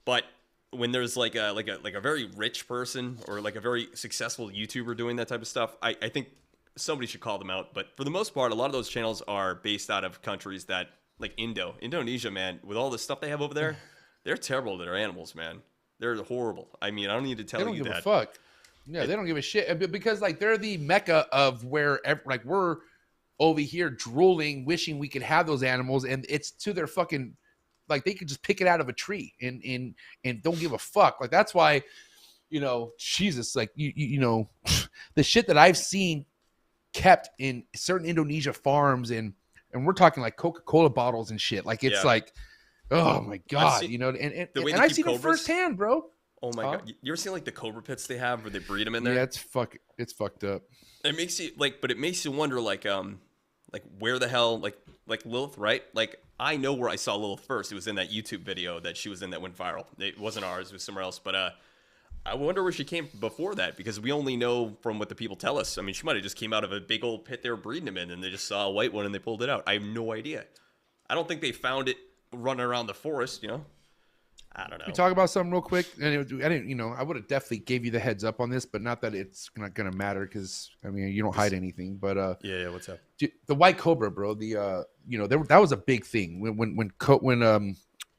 But when there's like a very rich person or like a very successful YouTuber doing that type of stuff, I think somebody should call them out. But for the most part, a lot of those channels are based out of countries that like Indonesia, man, with all the stuff they have over there, they're terrible to their animals, man. They're horrible. I mean, I don't need to tell you that. They don't give a fuck. Yeah, they don't give a shit because like they're the mecca of where like we're over here drooling, wishing we could have those animals, and it's to their fucking, like they could just pick it out of a tree and don't give a fuck. Like that's why, you know, Jesus, like you know, the shit that I've seen kept in certain Indonesia farms and we're talking like Coca-Cola bottles and shit. Like it's like, oh my God, you know, and I've seen it firsthand, bro. Oh my God. You ever seen like the cobra pits they have where they breed them in there? Yeah, it's fucked up. It makes you like, but it makes you wonder like where the hell, like Lilith, right? Like I know where I saw Lilith first. It was in that YouTube video that she was in that went viral. It wasn't ours, it was somewhere else. But I wonder where she came before that because we only know from what the people tell us. I mean, she might have just came out of a big old pit they were breeding them in and they just saw a white one and they pulled it out. I have no idea. I don't think they found it running around the forest, you know? I don't know. We talk about something real quick, and I didn't, you know, I would have definitely gave you the heads up on this, but not that it's not gonna matter because I mean you don't hide anything. But yeah, what's up? The white cobra, bro. The you know, that was a big thing when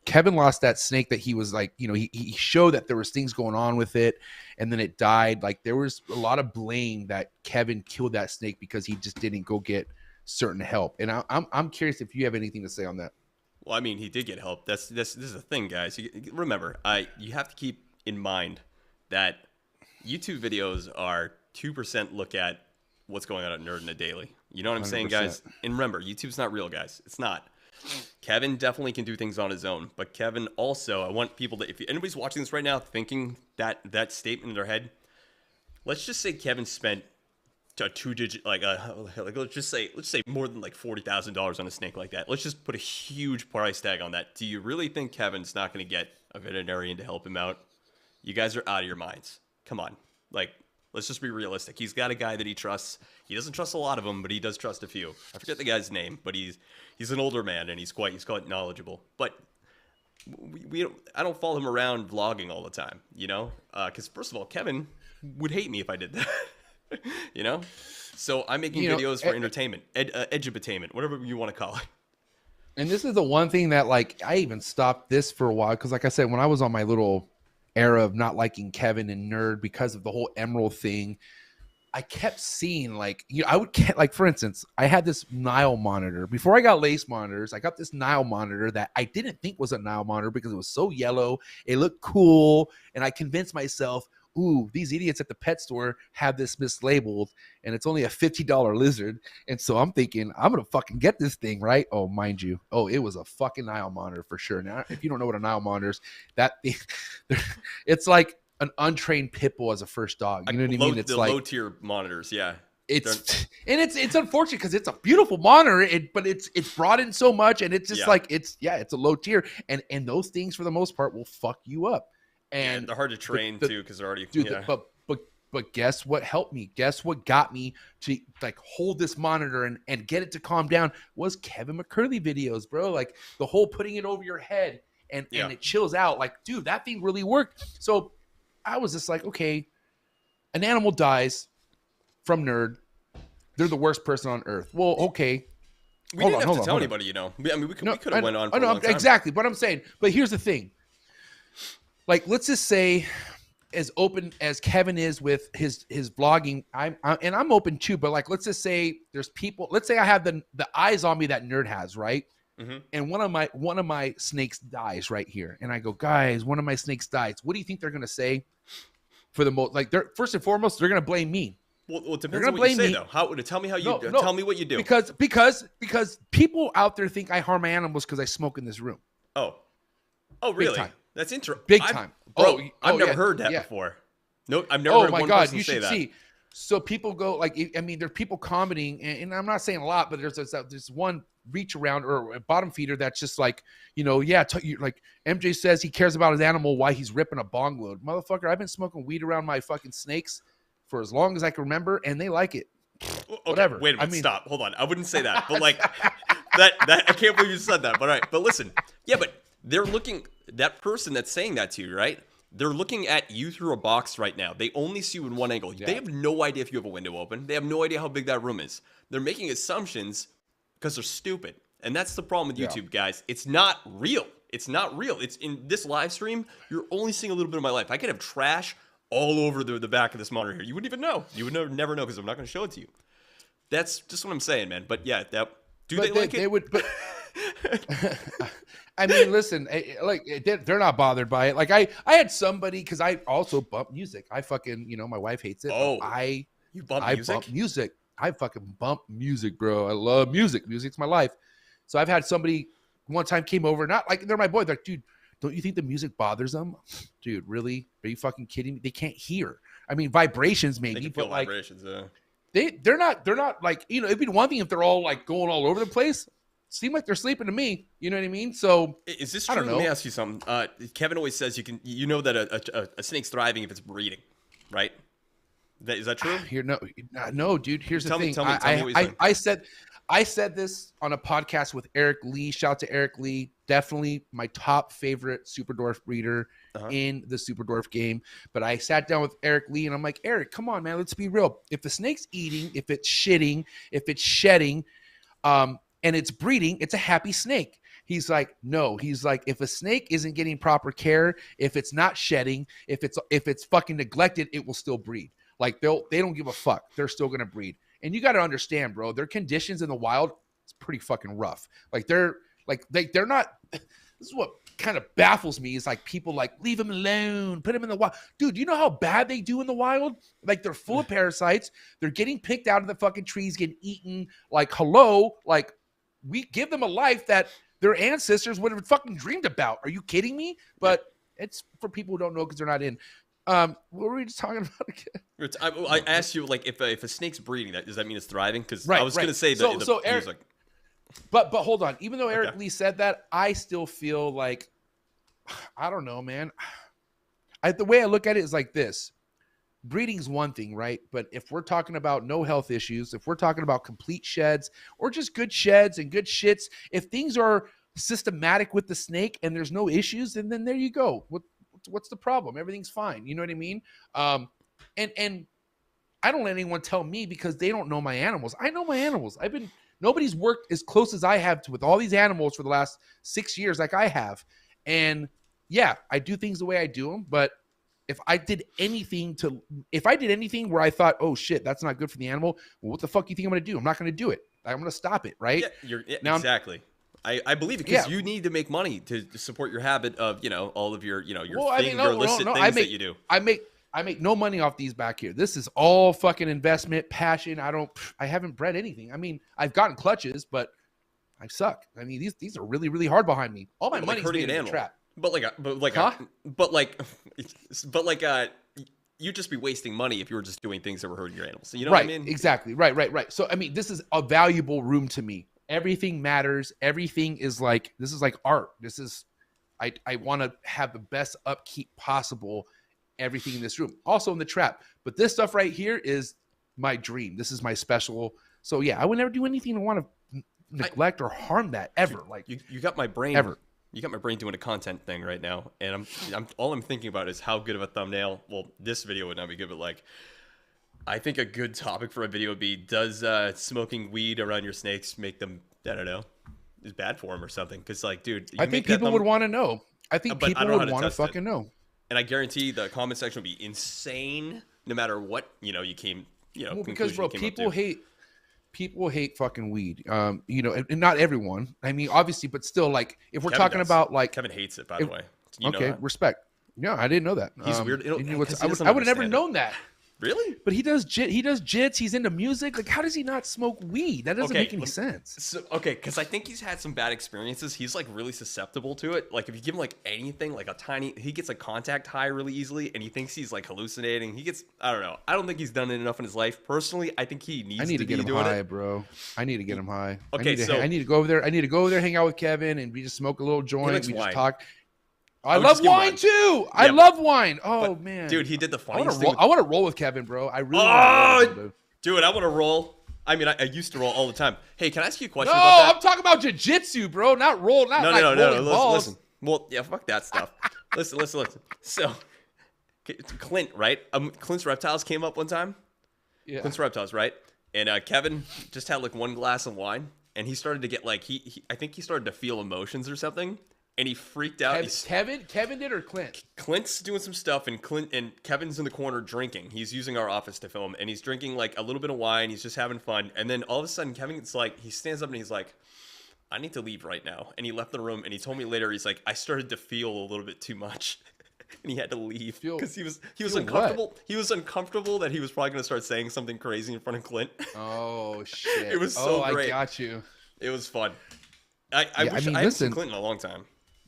Kevin lost that snake that he was like, you know, he showed that there was things going on with it, and then it died. Like there was a lot of blame that Kevin killed that snake because he just didn't go get certain help. And I'm curious if you have anything to say on that. Well, I mean, he did get help. This is the thing, guys. Remember, you have to keep in mind that YouTube videos are 2% look at what's going on at Nerd in a Daily. You know what I'm 100%. Saying, guys? And remember, YouTube's not real, guys. It's not. Kevin definitely can do things on his own, but Kevin also, I want people to, if anybody's watching this right now thinking that statement in their head, let's just say Kevin spent a 2-digit, like let's just say more than like $40,000 on a snake like that. Let's just put a huge price tag on that. Do you really think Kevin's not going to get a veterinarian to help him out? You guys are out of your minds. Come on, like let's just be realistic. He's got a guy that he trusts. He doesn't trust a lot of them, but he does trust a few. I forget the guy's name, but he's an older man and he's quite knowledgeable. But I don't follow him around vlogging all the time, you know, because first of all, Kevin would hate me if I did that. You know, so I'm making videos for entertainment, edutainment, whatever you want to call it. And this is the one thing that like I even stopped this for a while because, like I said, when I was on my little era of not liking Kevin and Nerd because of the whole Emerald thing, I kept seeing like, I would like, for instance, I had this Nile monitor before I got lace monitors. I got this Nile monitor that I didn't think was a Nile monitor because it was so yellow. It looked cool. And I convinced myself, ooh, these idiots at the pet store have this mislabeled and it's only a $50 lizard. And so I'm thinking, I'm going to fucking get this thing, right? Oh, mind you. Oh, it was a fucking Nile monitor for sure. Now, if you don't know what a Nile monitor is, that thing, it's like an untrained pit bull as a first dog. You know what I mean? It's the like low tier monitors. Yeah. It's unfortunate because it's a beautiful monitor, but it's brought in so much, and it's just like it's a low tier, and those things for the most part will fuck you up. And they're hard to train too because they're already. But guess what helped me? Guess what got me to like hold this monitor and get it to calm down was Kevin McCurley videos, bro. Like the whole putting it over your head and it chills out. Like, dude, that thing really worked. So I was just like, okay, an animal dies from nerd. They're the worst person on earth. Well, okay. We didn't have to tell anybody, you know. I mean, we could have went on for a long time. Exactly. But I'm saying, but here's the thing. Like, let's just say, as open as Kevin is with his vlogging, I'm open too. But like, let's just say there's people. Let's say I have the eyes on me that nerd has, right? Mm-hmm. And one of my snakes dies right here, and I go, guys, one of my snakes dies. What do you think they're gonna say? For the most, like, they're first and foremost, they're gonna blame me. Well, it depends on what you say, though. Tell me how you tell me what you do. Because people out there think I harm my animals because I smoke in this room. Oh, really? Big time. That's interesting. Big time. Bro, I've never heard that before. No, I've never heard one person say that. See. So people go like, I mean, there's people commenting, and I'm not saying a lot, but there's one reach around or a bottom feeder that's just like, like MJ says he cares about his animal while he's ripping a bong load. Motherfucker, I've been smoking weed around my fucking snakes for as long as I can remember, and they like it. Okay, whatever. Wait a minute, stop. Hold on. I wouldn't say that, but like that I can't believe you said that. But all right, but listen, but they're looking, that person that's saying that to you, right? They're looking at you through a box right now. They only see you in one angle. Yeah. They have no idea if you have a window open. They have no idea how big that room is. They're making assumptions because they're stupid. And that's the problem with YouTube, guys. It's not real. It's not real. It's in this live stream, you're only seeing a little bit of my life. I could have trash all over the back of this monitor here. You wouldn't even know. You would never know because I'm not going to show it to you. That's just what I'm saying, man. But yeah, they like it? They would. But, I mean, listen, like they're not bothered by it. Like I had somebody, because I also bump music. I fucking, my wife hates it. Oh, you bump music? Bump music. I fucking bump music, bro. I love music. Music's my life. So I've had somebody one time came over, not like they're my boy. They're like, dude, don't you think the music bothers them? Dude, really? Are you fucking kidding me? They can't hear. I mean, vibrations maybe, but like vibrations, they're not like, it'd be one thing if they're all like going all over the place. Seem like they're sleeping to me. You know what I mean? So is this true? Let me ask you something. Kevin always says that a snake's thriving if it's breeding, right? Is that true? No, dude. Here's the thing. I said this on a podcast with Eric Lee. Shout out to Eric Lee. Definitely my top favorite Super Dwarf breeder in the Super Dwarf game. But I sat down with Eric Lee and I'm like, Eric, come on, man. Let's be real. If the snake's eating, if it's shitting, if it's shedding, and it's breeding, it's a happy snake. He's like, no. He's like, if a snake isn't getting proper care, if it's not shedding, if it's fucking neglected, it will still breed. Like they don't give a fuck. They're still gonna breed. And you got to understand, bro, their conditions in the wild, it's pretty fucking rough. Like they're not. This is what kind of baffles me is like people like leave them alone, put them in the wild. Dude, you know how bad they do in the wild? Like they're full of parasites. They're getting picked out of the fucking trees, getting eaten. Like hello, like we give them a life that their ancestors would have fucking dreamed about. Are you kidding me? But it's for people who don't know because they're not in. What were we just talking about again? I asked you, like, if a snake's breeding, does that mean it's thriving? Because I was going to say that. So Eric, like, but hold on. Even though Eric Lee said that, I still feel like, I don't know, man. The way I look at it is like this. Breeding's one thing, right? But if we're talking about no health issues, if we're talking about complete sheds or just good sheds and good shits, if things are systematic with the snake and there's no issues, then there you go. What's the problem? Everything's fine. You know what I mean? And I don't let anyone tell me because they don't know my animals. I know my animals. Nobody's worked as close as I have with all these animals for the last 6 years like I have. And yeah, I do things the way I do them, but if I did anything where I thought, oh shit, that's not good for the animal, well, what the fuck do you think I'm going to do? I'm not going to do it. I'm going to stop it, right? Exactly. I believe it because you need to make money to support your habit of, all of your, your illicit things that you do. I make no money off these back here. This is all fucking investment, passion. I haven't bred anything. I mean, I've gotten clutches, but I suck. I mean, these are really, really hard behind me. All my money's made in the trap. You'd just be wasting money if you were just doing things that were hurting your animals. You know right, what I mean? Exactly. Right. So, I mean, this is a valuable room to me. Everything matters. Everything is like, this is like art. This is, I want to have the best upkeep possible. Everything in this room, also in the trap. But this stuff right here is my dream. This is my special. So yeah, I would never do anything to want to neglect or harm that ever. Like you got my brain ever. You got my brain doing a content thing right now, and all I'm thinking about is how good of a thumbnail. Well, this video would not be good, but like, I think a good topic for a video would be: does smoking weed around your snakes make them, I don't know, is bad for them or something? Because like, dude, I think people would want to know. I think people would want to fucking know. And I guarantee the comment section will be insane, no matter what you came. Well, because bro, people hate fucking weed. And not everyone. I mean, obviously, but still, like, if we're talking about like Kevin hates it, by the way. Okay, respect. No, I didn't know that. He's weird. I would have never known that. Really? But he does jits. He's into music. Like, how does he not smoke weed? That doesn't make any sense. So, because I think he's had some bad experiences. He's like really susceptible to it. Like if you give him like anything, like he gets a contact high really easily, and he thinks he's like hallucinating. I don't know. I don't think he's done it enough in his life. Personally, I think he needs. I need to get him high, it. bro. I need to get him high. Okay, I need to go over there. I need to go over there, hang out with Kevin, and we just smoke a little joint. We just talk. I love wine too. I love wine. Oh man, dude, he did the funniest thing. I want to roll with Kevin, bro. I really want to roll with him, dude. I want to roll. I mean, I used to roll all the time. Hey, can I ask you a question about that? No, I'm talking about jiu-jitsu, bro. Not roll. Not no, like no. Listen. Well, yeah, fuck that stuff. listen. So, Clint, right? Clint's Reptiles came up one time. Yeah. Clint's Reptiles, right? And Kevin just had like one glass of wine, and he started to get like I think he started to feel emotions or something. And he freaked out. Kevin did or Clint? Clint's doing some stuff, and Kevin's in the corner drinking. He's using our office to film, and he's drinking like a little bit of wine. He's just having fun. And then all of a sudden, Kevin's like, he stands up and he's like, I need to leave right now. And he left the room, and he told me later, he's like, I started to feel a little bit too much. And he had to leave because he was uncomfortable. What? He was uncomfortable that he was probably going to start saying something crazy in front of Clint. Oh, shit. It was so great. I got you. It was fun. I haven't seen Clint in a long time.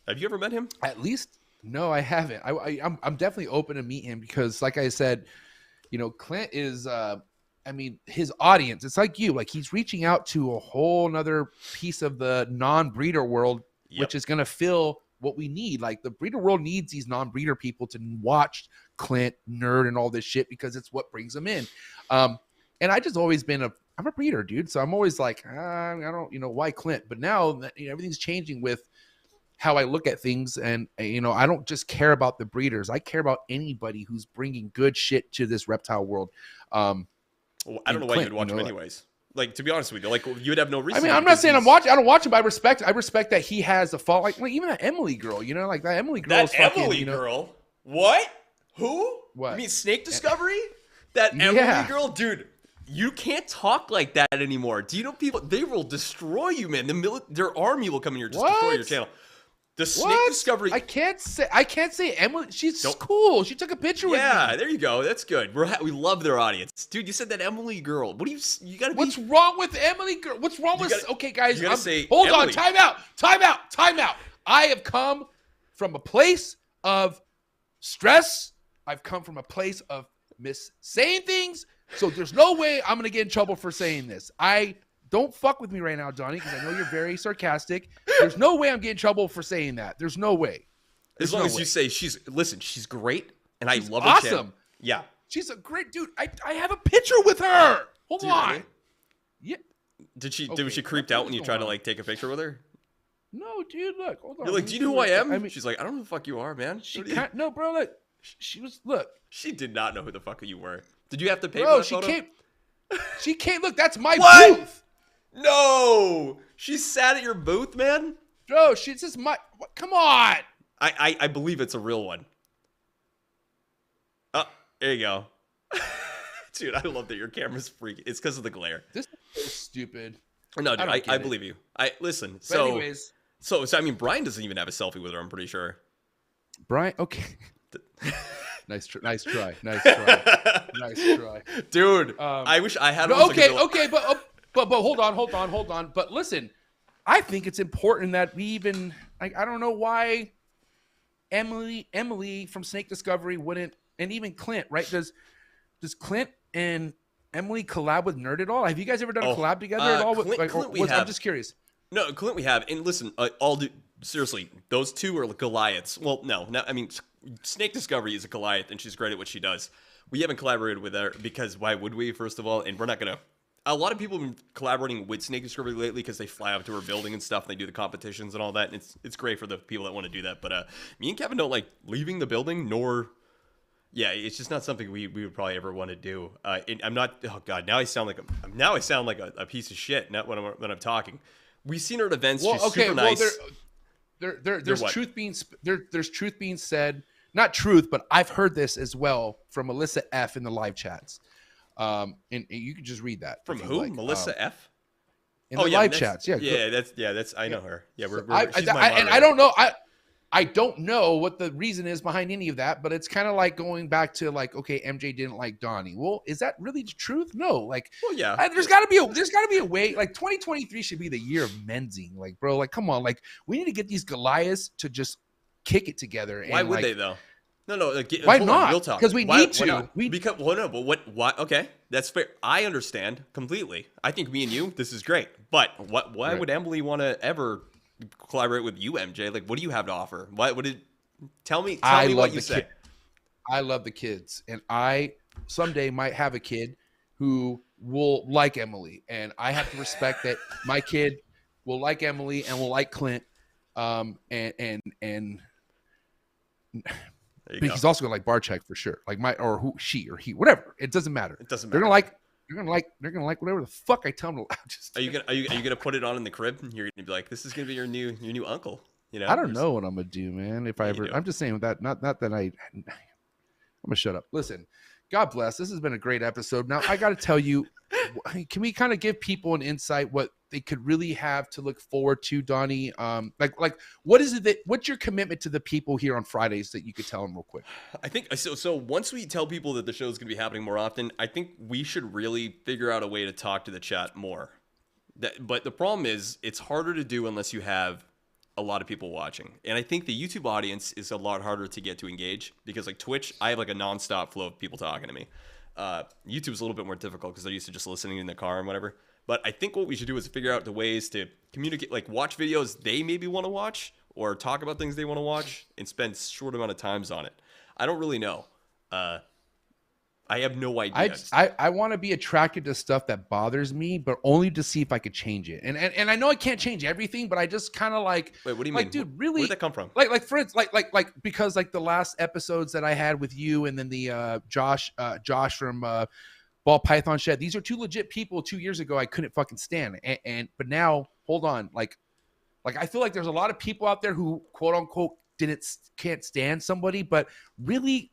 Have you ever met him? At least, no, I haven't. I'm definitely open to meet him because, like I said, Clint is, his audience. It's like you, like he's reaching out to a whole nother piece of the non-breeder world, which is going to fill what we need. Like the breeder world needs these non-breeder people to watch Clint, nerd, and all this shit because it's what brings them in. And I just always been I'm a breeder, dude. So I'm always like, I don't, why Clint? But now that everything's changing with how I look at things, and I don't just care about the breeders. I care about anybody who's bringing good shit to this reptile world. Well, I don't know why you'd watch him anyways. Like, to be honest with you, like you would have no reason. I mean, I'm not saying I don't watch him, but I respect that he has a fault. Like even that Emily girl, like that Emily girl. Emily girl? What? Who? What? You mean Snake Discovery? That Emily girl, dude. You can't talk like that anymore. Do you know people? They will destroy you, man. Their army will come in here and just destroy your channel. The Snake Discovery. I can't say Emily. She's cool. She took a picture with me. Yeah, there you go. That's good. We love their audience, dude. You said that Emily girl. What do you got to? What's wrong with Emily girl? What's wrong with? Okay, guys. You gotta say hold Emily. on. Time out. I have come from a place of stress. I've come from a place of saying things. So there's no way I'm gonna get in trouble for saying this. Don't fuck with me right now, Donny, because I know you're very sarcastic. There's no way I'm getting in trouble for saying that. There's no way. As long as you say she's great, and I love her. Awesome. Yeah. She's a great dude. I have a picture with her. Hold on. Really? Yeah. Did she creeped out when you tried to like take a picture with her? No, dude. Look. Hold on. You're like, do you know who I am? She's like, I don't know who the fuck you are, man. No, bro. Look. Look. She did not know who the fuck you were. Did you have to pay for that photo? She came. Look, that's my booth. No, she sat at your booth, man. Bro, she's just come on. I believe it's a real one. There you go. Dude, I love that your camera's freaking. It's because of the glare. This is so stupid. No, dude, I get believe you. Listen. But So, anyways, so I mean, Brian doesn't even have a selfie with her. I'm pretty sure. Brian, okay. Nice try. Nice try. Dude. I wish I had. One Okay, but hold on. But listen, I think it's important that we even. I don't know why Emily from Snake Discovery wouldn't, and even Clint, right? Does Clint and Emily collab with Nerd at all? Have you guys ever done a collab together at all? Clint, I'm just curious. No, Clint, we have. And listen, seriously, those two are Goliaths. Well, no, I mean, Snake Discovery is a Goliath, and she's great at what she does. We haven't collaborated with her because why would we, first of all? And we're not going to. A lot of people have been collaborating with Snake Discovery lately because they fly up to her building and stuff. And they do the competitions and all that. And it's great for the people that want to do that. But me and Kevin don't like leaving the building, nor... Yeah, it's just not something we would probably ever want to do. I'm not. Oh God, now I sound like a piece of shit. Not when I'm talking. We've seen her at events. She's super nice. There's truth being said. Not truth, but I've heard this as well from Melissa F in the live chats. And you can just read that from who? Like. Melissa F. In the live chats. Yeah. That's. I know her. Yeah, she's my moderator. And I don't know. I don't know what the reason is behind any of that, but it's kind of like going back to like, okay, MJ didn't like Donny. Well, is that really the truth? No. Like, well, yeah. There's got to be a way. Like, 2023 should be the year of mensing. Like, bro, like, come on. Like, we need to get these Goliaths to just kick it together. Why would they though? No. Why not? Because we need to. Why? Okay, that's fair. I understand completely. I think me and you, this is great. But why would Emily want to ever collaborate with you, MJ? Like, what do you have to offer? Tell me what you say. I love the kids, and I someday might have a kid who will like Emily, and I have to respect that my kid will like Emily and will like Clint, and but he's also gonna like Barchek for sure, like she or he, whatever. It doesn't matter. It doesn't matter. They're gonna like whatever the fuck I tell them to. Are you gonna put it on in the crib? You're gonna be like, this is gonna be your new uncle. You know. I don't know what I'm gonna do, man. If I ever, I'm just saying that. Not that I'm gonna shut up. Listen, God bless. This has been a great episode. Now I got to tell you, can we kind of give people an insight what they could really have to look forward to, Donny? Like what is it what's your commitment to the people here on Fridays that you could tell them real quick? I think so once we tell people that the show is going to be happening more often, I think we should really figure out a way to talk to the chat more. But the problem is it's harder to do unless you have a lot of people watching. And I think the YouTube audience is a lot harder to get to engage because like Twitch, I have like a nonstop flow of people talking to me. YouTube's a little bit more difficult because they're used to just listening in the car and whatever. But I think what we should do is figure out the ways to communicate, like watch videos they maybe want to watch or talk about things they want to watch and spend short amount of times on it. I don't really know. I have no idea. I want to be attracted to stuff that bothers me, but only to see if I could change it. And I know I can't change everything, but I just kind of like. Wait, what do you mean? Like, dude, really? Where'd that come from? Like for instance, like because like the last episodes that I had with you, and then the Josh from Ball Python Shed. These are two legit people 2 years ago I couldn't fucking stand, but now hold on, like I feel like there's a lot of people out there who quote unquote can't stand somebody, but really,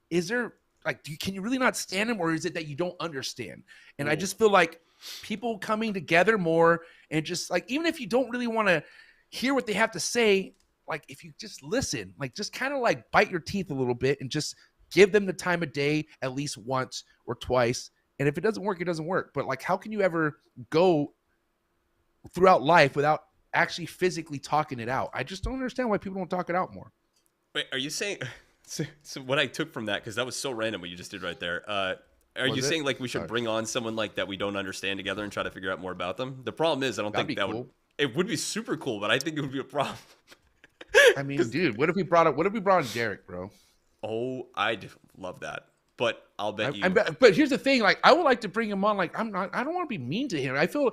is there? Like, can you really not stand them, or is it that you don't understand? And I just feel like people coming together more and just like, even if you don't really want to hear what they have to say, like if you just listen, like just kind of like bite your teeth a little bit and just give them the time of day at least once or twice. And if it doesn't work, it doesn't work. But like, how can you ever go throughout life without actually physically talking it out? I just don't understand why people don't talk it out more. Wait, are you saying... So what I took from that, because that was so random what you just did right there. Are you saying like we should bring on someone like that we don't understand together and try to figure out more about them? The problem is I don't think that would. It would be super cool, but I think it would be a problem. I mean, dude, what if we brought on Derek, bro? Oh, I'd love that. But I'll bet you. But here's the thing: like, I would like to bring him on. Like, I don't want to be mean to him. I feel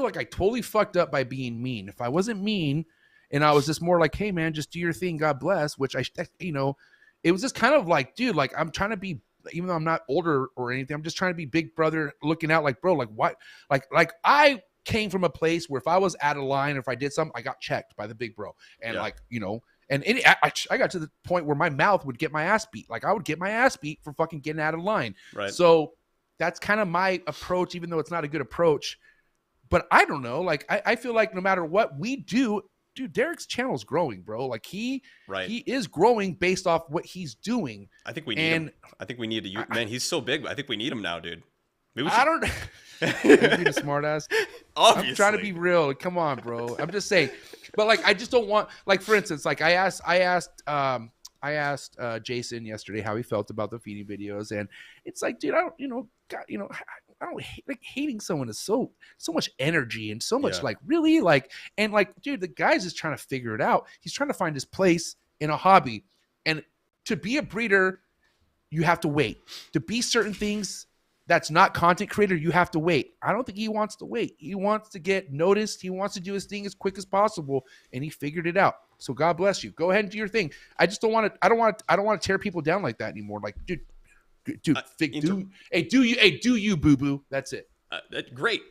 like I totally fucked up by being mean. If I wasn't mean, and I was just more like, hey man, just do your thing, God bless. Which it was just kind of like, dude, like I'm trying to be, even though I'm not older or anything, I'm just trying to be big brother looking out like, bro, like what? Like I came from a place where if I was out of line, or if I did something, I got checked by the big bro. And And I got to the point where my mouth would get my ass beat. Like I would get my ass beat for fucking getting out of line. Right. So that's kind of my approach, even though it's not a good approach. But I don't know. Like I feel like no matter what we do, dude, Derek's channel is growing, bro. Like he is growing based off what he's doing. I think we need him. I think we need to. Man, he's so big. I think we need him now, dude. Maybe we should... I don't. You're being a smart ass. Obviously. I'm trying to be real. Come on, bro. I'm just saying. But like, I just don't want. Like, for instance, like I asked Jason yesterday how he felt about the feeding videos, and it's like, dude, I don't. God, I don't hate, like hating someone is so much energy and so much like really like, and like, dude, the guy's just trying to figure it out. He's trying to find his place in a hobby, and to be a breeder, you have to wait. To be certain things that's not content creator, you have to wait. I don't think he wants to wait. He wants to get noticed. He wants to do his thing as quick as possible, and he figured it out. So God bless you. Go ahead and do your thing. I just don't want to. I don't want to tear people down like that anymore. Like, dude, do you, boo boo? That's it. Great.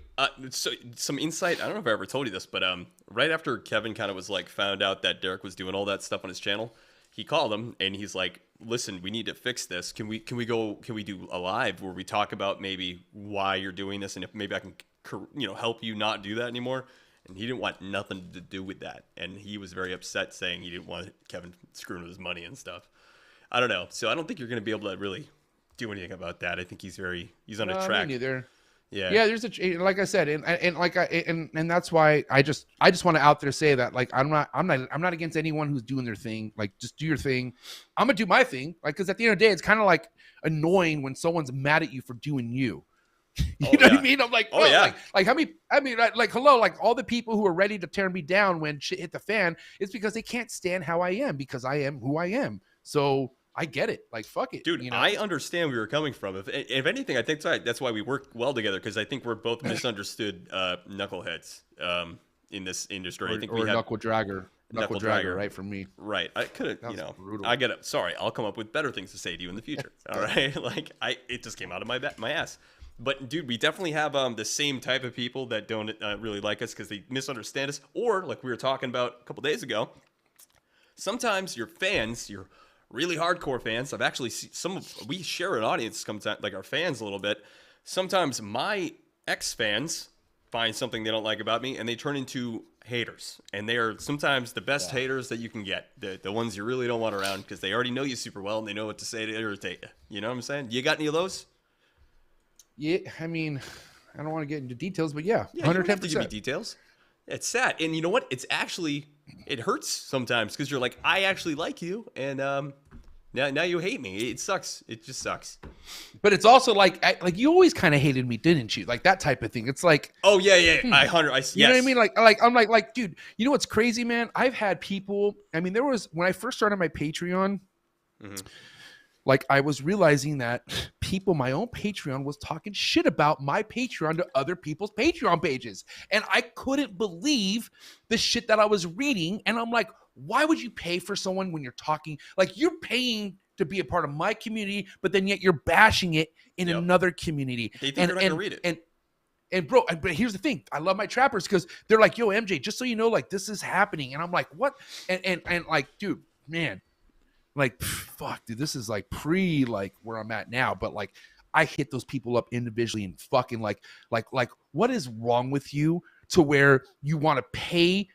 So some insight. I don't know if I ever told you this, but right after Kevin kind of was like found out that Derek was doing all that stuff on his channel, he called him and he's like, "Listen, we need to fix this. Can we do a live where we talk about maybe why you're doing this and if maybe I can help you not do that anymore?" And he didn't want nothing to do with that, and he was very upset, saying he didn't want Kevin screwing with his money and stuff. I don't know. So I don't think you're going to be able to really do anything about that. I think he's on a track. Me neither. Yeah. There's like I said, and that's why I just want to out there say that, like, I'm not against anyone who's doing their thing. Like, just do your thing. I'm gonna do my thing. Like, because at the end of the day, it's kind of like annoying when someone's mad at you for doing you. You know what I mean? I'm like, oh yeah. Like how many? I mean, like hello, like all the people who are ready to tear me down when shit hit the fan, it's because they can't stand how I am, because I am who I am. So I get it. Like, fuck it, dude. I understand where you're coming from. If anything, I think that's why we work well together, because I think we're both misunderstood knuckleheads in this industry. I think we have knuckle dragger, right? For me, right? I could have, I get it. Sorry, I'll come up with better things to say to you in the future. All right, like it just came out of my ass. But dude, we definitely have the same type of people that don't really like us because they misunderstand us, or like we were talking about a couple days ago. Sometimes your fans, your really hardcore fans. I've actually seen we share an audience, sometimes, like our fans a little bit. Sometimes my ex-fans find something they don't like about me and they turn into haters. And they are sometimes the best haters that you can get. The ones you really don't want around because they already know you super well and they know what to say to irritate you. You know what I'm saying? You got any of those? Yeah, I mean, I don't want to get into details, but yeah, 110%. You don't have to give me details. It's sad. And you know what? It hurts sometimes because you're like, I actually like you, and now you hate me. It sucks. It just sucks. But it's also like you always kind of hated me, didn't you? Like that type of thing. It's like, oh yeah. You know what I mean? Like I'm like, dude, you know what's crazy, man? I've had people. I mean, there was when I first started my Patreon. Mm-hmm. Like I was realizing that people, my own Patreon, was talking shit about my Patreon to other people's Patreon pages. And I couldn't believe the shit that I was reading. And I'm like, why would you pay for someone when you're talking? Like you're paying to be a part of my community, but then yet you're bashing it in another community. They think you're not gonna read it. And bro, but here's the thing. I love my trappers because they're like, yo, MJ, just so you know, like this is happening. And I'm like, what? And like, dude, man. Like, fuck, dude, this is like like where I'm at now. But like, I hit those people up individually and fucking like, what is wrong with you to where you want to pay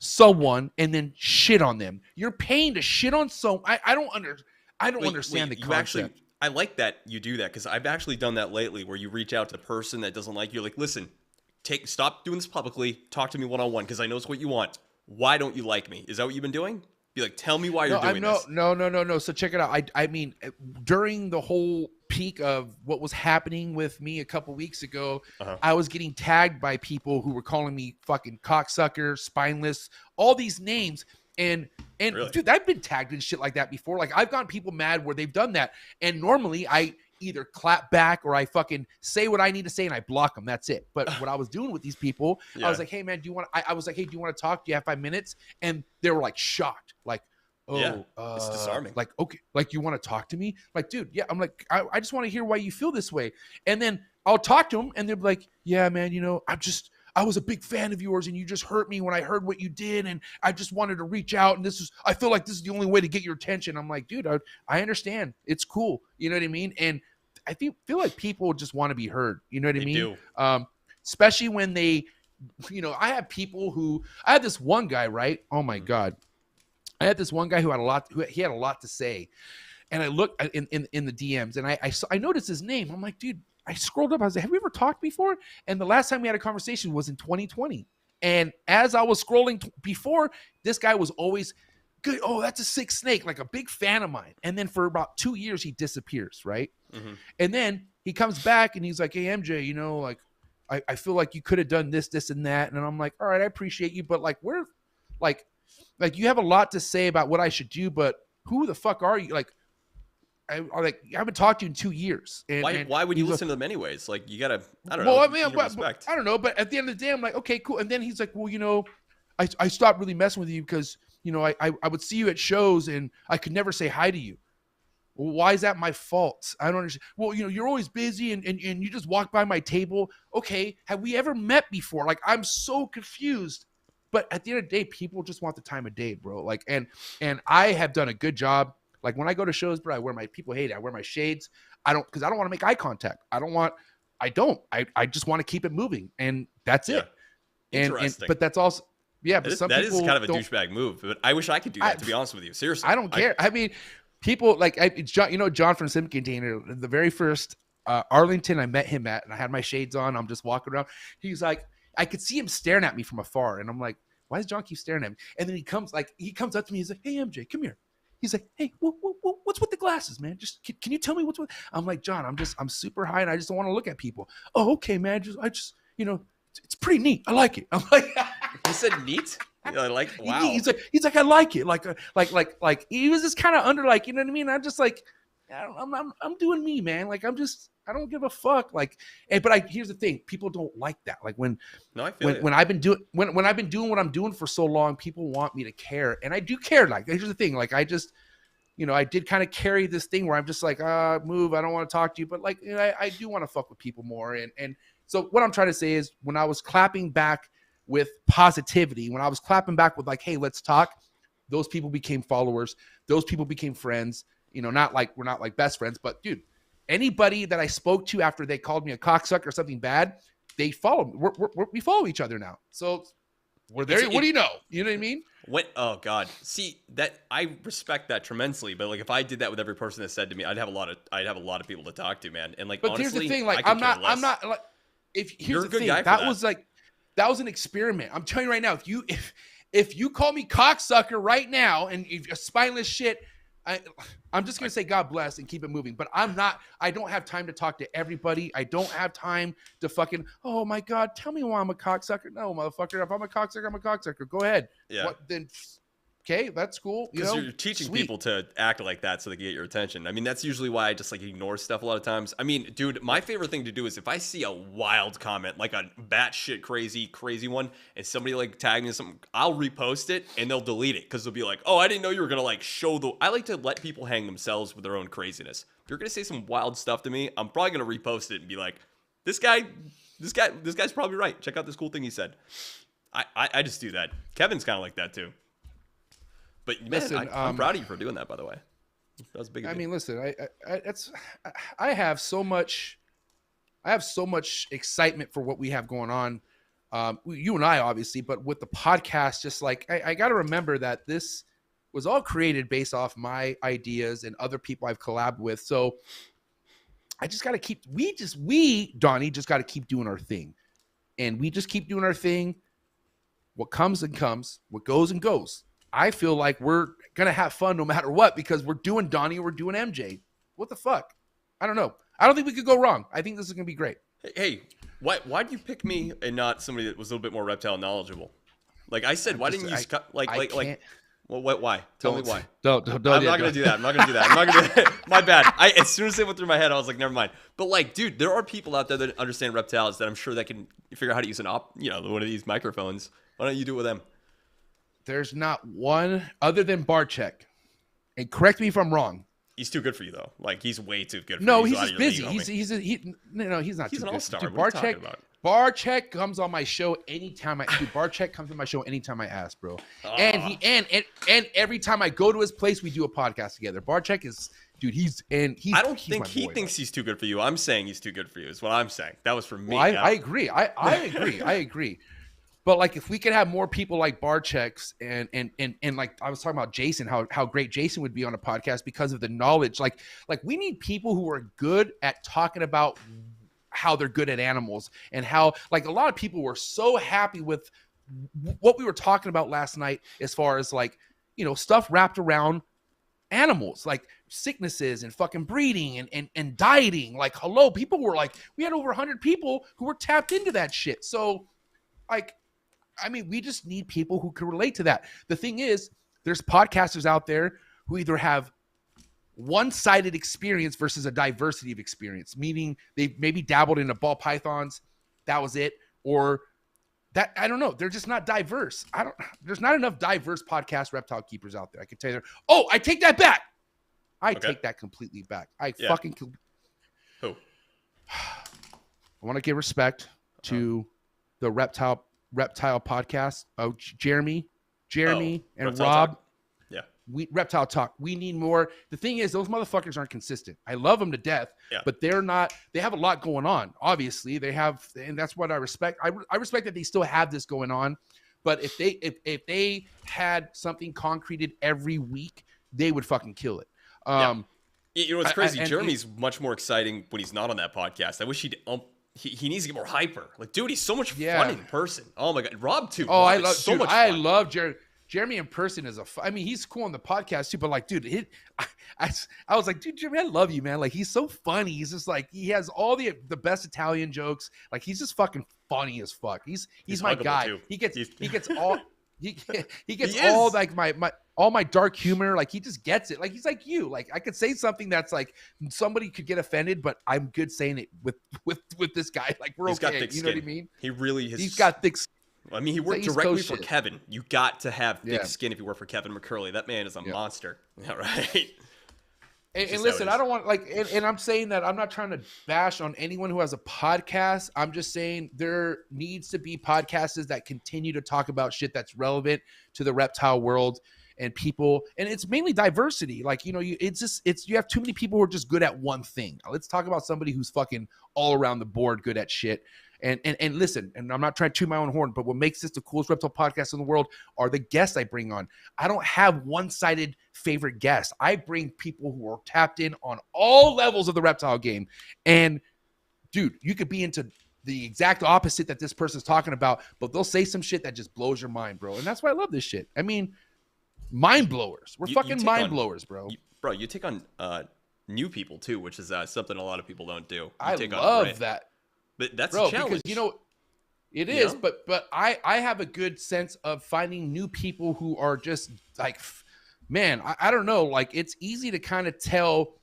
someone and then shit on them? You're paying to shit on someone. I don't understand the concept. I like that you do that because I've actually done that lately where you reach out to the person that doesn't like you. Like, listen, stop doing this publicly. Talk to me one-on-one because I know it's what you want. Why don't you like me? Is that what you've been doing? Be like, tell me why you're doing this. No. So check it out. I mean, during the whole peak of what was happening with me a couple weeks ago, I was getting tagged by people who were calling me fucking cocksucker, spineless, all these names. And really? Dude, I've been tagged in shit like that before. Like I've gotten people mad where they've done that. And normally I either clap back or I fucking say what I need to say and I block them. That's it. But what I was doing with these people, I was like, hey man, I was like, hey, do you want to talk? Do you have 5 minutes? And they were like shocked. Like, it's disarming. Like, okay, like you want to talk to me? Like, dude, yeah. I'm like, I just want to hear why you feel this way. And then I'll talk to them and they'll be like, yeah, man, I was a big fan of yours and you just hurt me when I heard what you did. And I just wanted to reach out. And I feel like this is the only way to get your attention. I'm like, dude, I understand. It's cool. You know what I mean? And I feel like people just want to be heard. You know what I mean? Do. Especially when they, I have people I had this one guy, right? Oh my God. I had this one guy who had a lot to say. And I looked in the DMs and I noticed his name. I'm like, dude, I scrolled up. I was like, have we ever talked before? And the last time we had a conversation was in 2020. And as I was scrolling before, this guy was always good. Oh, that's a sick snake, like a big fan of mine. And then for about 2 years, he disappears, right? Mm-hmm. And then he comes back and he's like, hey, MJ, like, I feel like you could have done this, and that. And I'm like, all right, I appreciate you. But like, like you have a lot to say about what I should do, but who the fuck are you? Like, I haven't talked to you in 2 years. And why would you listen to them anyways? Like, you gotta, I don't know. Well, I mean, I don't know. But at the end of the day, I'm like, okay, cool. And then he's like, well, I stopped really messing with you because, I would see you at shows and I could never say hi to you. Well, why is that my fault? I don't understand. Well, you're always busy and you just walk by my table. Okay, have we ever met before? Like, I'm so confused. But at the end of the day, people just want the time of day, bro. Like, and I have done a good job. Like, when I go to shows, bro, people hate it. I wear my shades. Because I don't want to make eye contact. I just want to keep it moving. And that's it. Interesting. But that's also, yeah. But that is kind of a douchebag move. But I wish I could do that, to be honest with you. Seriously. I don't care. I mean, people like, John from Sim Container, the very first Arlington I met him at, and I had my shades on. I'm just walking around. He's like, I could see him staring at me from afar. And I'm like, why does John keep staring at me? And then he comes up to me. He's like, hey, MJ, come here. He's like, hey, what's with the glasses, man? Just can you tell me what's with? I'm like, John, I'm super high and I just don't want to look at people. Oh, okay, man. It's pretty neat. I like it. I'm like, he said neat. Like, wow. He's like, I like it. Like he was just kind of under, like, you know what I mean? I'm just like, I'm doing me, man. Like, I don't give a fuck. Like, but here's the thing: people don't like that. Like when I've been doing what I'm doing for so long, people want me to care, and I do care. Like, here's the thing: like, I just, I did kind of carry this thing where I'm just like, move. I don't want to talk to you, but like, I do want to fuck with people more. And so what I'm trying to say is, when I was clapping back with positivity, when I was clapping back with like, hey, let's talk, those people became followers. Those people became friends. We're not like best friends, but dude. Anybody that I spoke to after they called me a cocksucker or something bad, they follow me. We follow each other now. So we're there. What do you know? You know what I mean? Oh God. See, that I respect that tremendously. But like, if I did that with every person that said to me, I'd have a lot of people to talk to, man. And like, but honestly, here's the thing: like, I'm not like, you're a good guy for that. That was an experiment. I'm telling you right now, if you call me cocksucker right now and if you're spineless shit, I'm just going to say God bless and keep it moving. But I don't have time to talk to everybody. I don't have time to fucking, oh my God, tell me why I'm a cocksucker. No, motherfucker. If I'm a cocksucker, I'm a cocksucker. Go ahead. Yeah. Then, okay, that's cool. Because you're teaching people to act like that so they can get your attention. I mean, that's usually why I just like ignore stuff a lot of times. I mean, dude, my favorite thing to do is if I see a wild comment, like a batshit crazy one, and somebody like tag me in something, I'll repost it and they'll delete it because they'll be like, oh, I didn't know you were gonna like show the. I like to let people hang themselves with their own craziness. If you're gonna say some wild stuff to me, I'm probably gonna repost it and be like, this guy's probably right. Check out this cool thing he said. I just do that. Kevin's kind of like that too. But man, listen, I'm proud of you for doing that, by the way. That was big. I mean, listen, I have so much excitement for what we have going on. You and I, obviously, but with the podcast, just like I got to remember that this was all created based off my ideas and other people I've collabed with. So I just got to keep. Donny, just got to keep doing our thing, and we just keep doing our thing. What comes and comes, what goes and goes. I feel like we're going to have fun no matter what because we're doing Donny, we're doing MJ. What the fuck? I don't know. I don't think we could go wrong. I think this is going to be great. Hey, why do you pick me and not somebody that was a little bit more reptile knowledgeable? Like I said, why didn't you well, why? Tell me why. Don't. I'm not going to do that. I'm not going to do that. My bad. As soon as it went through my head, I was like, never mind. But like, dude, there are people out there that understand reptiles that I'm sure that can figure out how to use one of these microphones. Why don't you do it with them? There's not one other than Barcheck. And correct me if I'm wrong. He's too good for you, though. Like, he's way too good for you. No, he's just busy. He's not an too all-star. good. What are you talking about? Barcheck comes on my show anytime Barcheck comes on my show anytime I ask, bro. And every time I go to his place, we do a podcast together. Barcheck is, dude, I don't think he thinks he's too good for you. I'm saying he's too good for you. Is what I'm saying. That was for me. Well, I agree. I agree. But like, if we could have more people like Barchecks and like I was talking about Jason, how great Jason would be on a podcast because of the knowledge. Like we need people who are good at talking about how they're good at animals, and how, like, a lot of people were so happy with what we were talking about last night as far as, like, you know, stuff wrapped around animals, like sicknesses and fucking breeding and dieting. Like, hello, people were like, we had over 100 people who were tapped into that shit. So, like, I mean, we just need people who can relate to that. The thing is, there's podcasters out there who either have one-sided experience versus a diversity of experience, meaning they maybe dabbled into ball pythons, that was it, or that, I don't know, they're just not diverse. There's not enough diverse podcast reptile keepers out there. I can tell you that. Oh, I take that back. I take that completely back. Fucking who? I want to give respect to the reptile podcast. Oh, Jeremy and Reptile Rob. Talk? Reptile Talk. We need more. The thing is, those motherfuckers aren't consistent. I love them to death, but they're not. They have a lot going on. Obviously, they have, and that's what I respect. I respect that they still have this going on. But if they had something concreted every week, they would fucking kill it. You know what's crazy? Jeremy's much more exciting when he's not on that podcast. I wish he needs to get more hyper. Like, dude, he's so much fun in person. Oh my god, Rob too. Oh, Rob, I love Jeremy. Jeremy in person is I mean, he's cool on the podcast too, but like, dude, I was like, dude, Jeremy, I love you, man. Like, he's so funny. He's just like, he has all the best Italian jokes. Like, he's just fucking funny as fuck. He's my guy. Too. He gets all he gets all like my dark humor. Like, he just gets it. Like, he's like you. Like, I could say something that's like somebody could get offended, but I'm good saying it with this guy. Like, we're okay. Got thick you skin. know what I mean? He really has. He's got thick skin. I mean, he worked directly for Kevin. You got to have thick skin if you work for Kevin McCurley. That man is a monster. All right. And listen, I don't want, like, and I'm saying that I'm not trying to bash on anyone who has a podcast. I'm just saying there needs to be podcasters that continue to talk about shit that's relevant to the reptile world and people. And it's mainly diversity. Like, you know, you have too many people who are just good at one thing. Let's talk about somebody who's fucking all around the board good at shit. And listen, and I'm not trying to toot my own horn, but what makes this the coolest reptile podcast in the world are the guests I bring on. I don't have one-sided favorite guests. I bring people who are tapped in on all levels of the reptile game. And dude, you could be into the exact opposite that this person's talking about, but they'll say some shit that just blows your mind, bro. And that's why I love this shit. I mean, mind blowers. We're fucking mind blowers, bro. You take on new people too, which is something a lot of people don't do. I love that. But that's a challenge. Because, you know, it is, but I have a good sense of finding new people who are just like, man, I don't know. Like, it's easy to kind of tell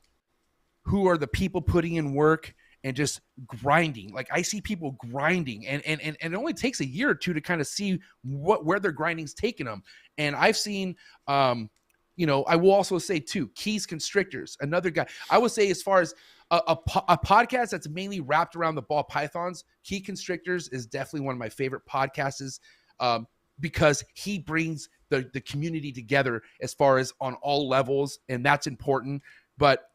who are the people putting in work and just grinding. Like, I see people grinding and it only takes a year or two to kind of see where their grinding's taking them. And I've seen, you know, I will also say too, Keys Constrictors, another guy. I would say, as far as a podcast that's mainly wrapped around the ball pythons, Key Constrictors is definitely one of my favorite podcasts, because he brings the community together as far as on all levels, and that's important. But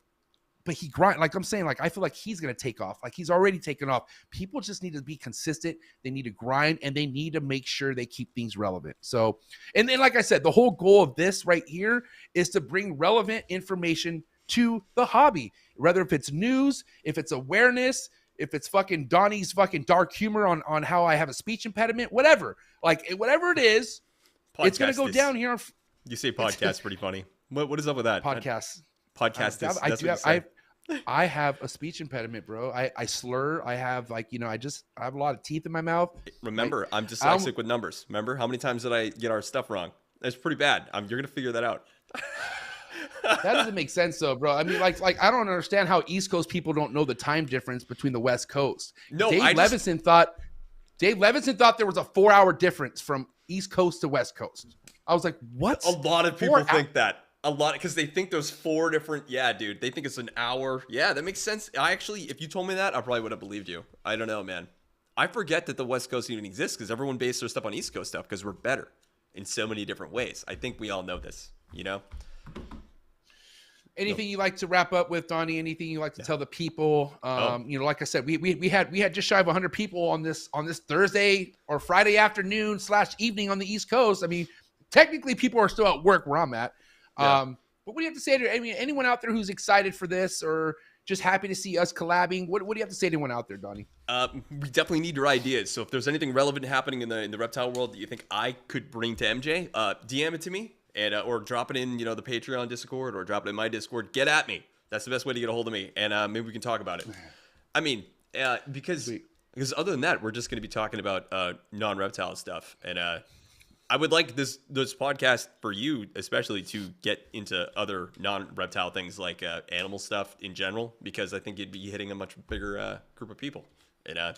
he grind, like I'm saying, like, I feel like he's gonna take off. Like, he's already taken off. People just need to be consistent. They need to grind, and they need to make sure they keep things relevant. So, and then, like I said, the whole goal of this right here is to bring relevant information to the hobby, whether if it's news, if it's awareness, if it's fucking Donny's fucking dark humor on how I have a speech impediment, whatever. Like, whatever it is, it's gonna go down here. You say podcast, pretty funny. What is up with that? Podcast. I I have a speech impediment, bro. I slur. I have, like, you know, I have a lot of teeth in my mouth. Remember, I'm dyslexic with numbers. Remember, how many times did I get our stuff wrong? That's pretty bad. You're gonna figure that out. That doesn't make sense, though, bro. I mean, like I don't understand how East Coast people don't know the time difference between the West Coast. No, Dave Levinson thought there was a 4-hour difference from East Coast to West Coast. I was like, what? A lot of people think that. A lot, because they think there's 4 different. Yeah, dude, they think it's an hour. Yeah, that makes sense. If you told me that, I probably would have believed you. I don't know, man. I forget that the West Coast even exists because everyone based their stuff on East Coast stuff because we're better in so many different ways. I think we all know this, you know? Anything you like to wrap up with, Donny? Anything you like to tell the people? You know, like I said, we had just shy of 100 people on this Thursday or Friday afternoon / evening on the East Coast. I mean, technically people are still at work where I'm at. Yeah. But what do you have to say to anyone out there who's excited for this or just happy to see us collabing? What do you have to say to anyone out there, Donny? We definitely need your ideas. So if there's anything relevant happening in the reptile world that you think I could bring to MJ, DM it to me and or drop it in, you know, the Patreon Discord or drop it in my Discord. Get at me. That's the best way to get a hold of me, and maybe we can talk about it. I mean, because other than that, we're just going to be talking about non-reptile stuff, and I would like this podcast for you, especially, to get into other non-reptile things like animal stuff in general, because I think you'd be hitting a much bigger group of people. And I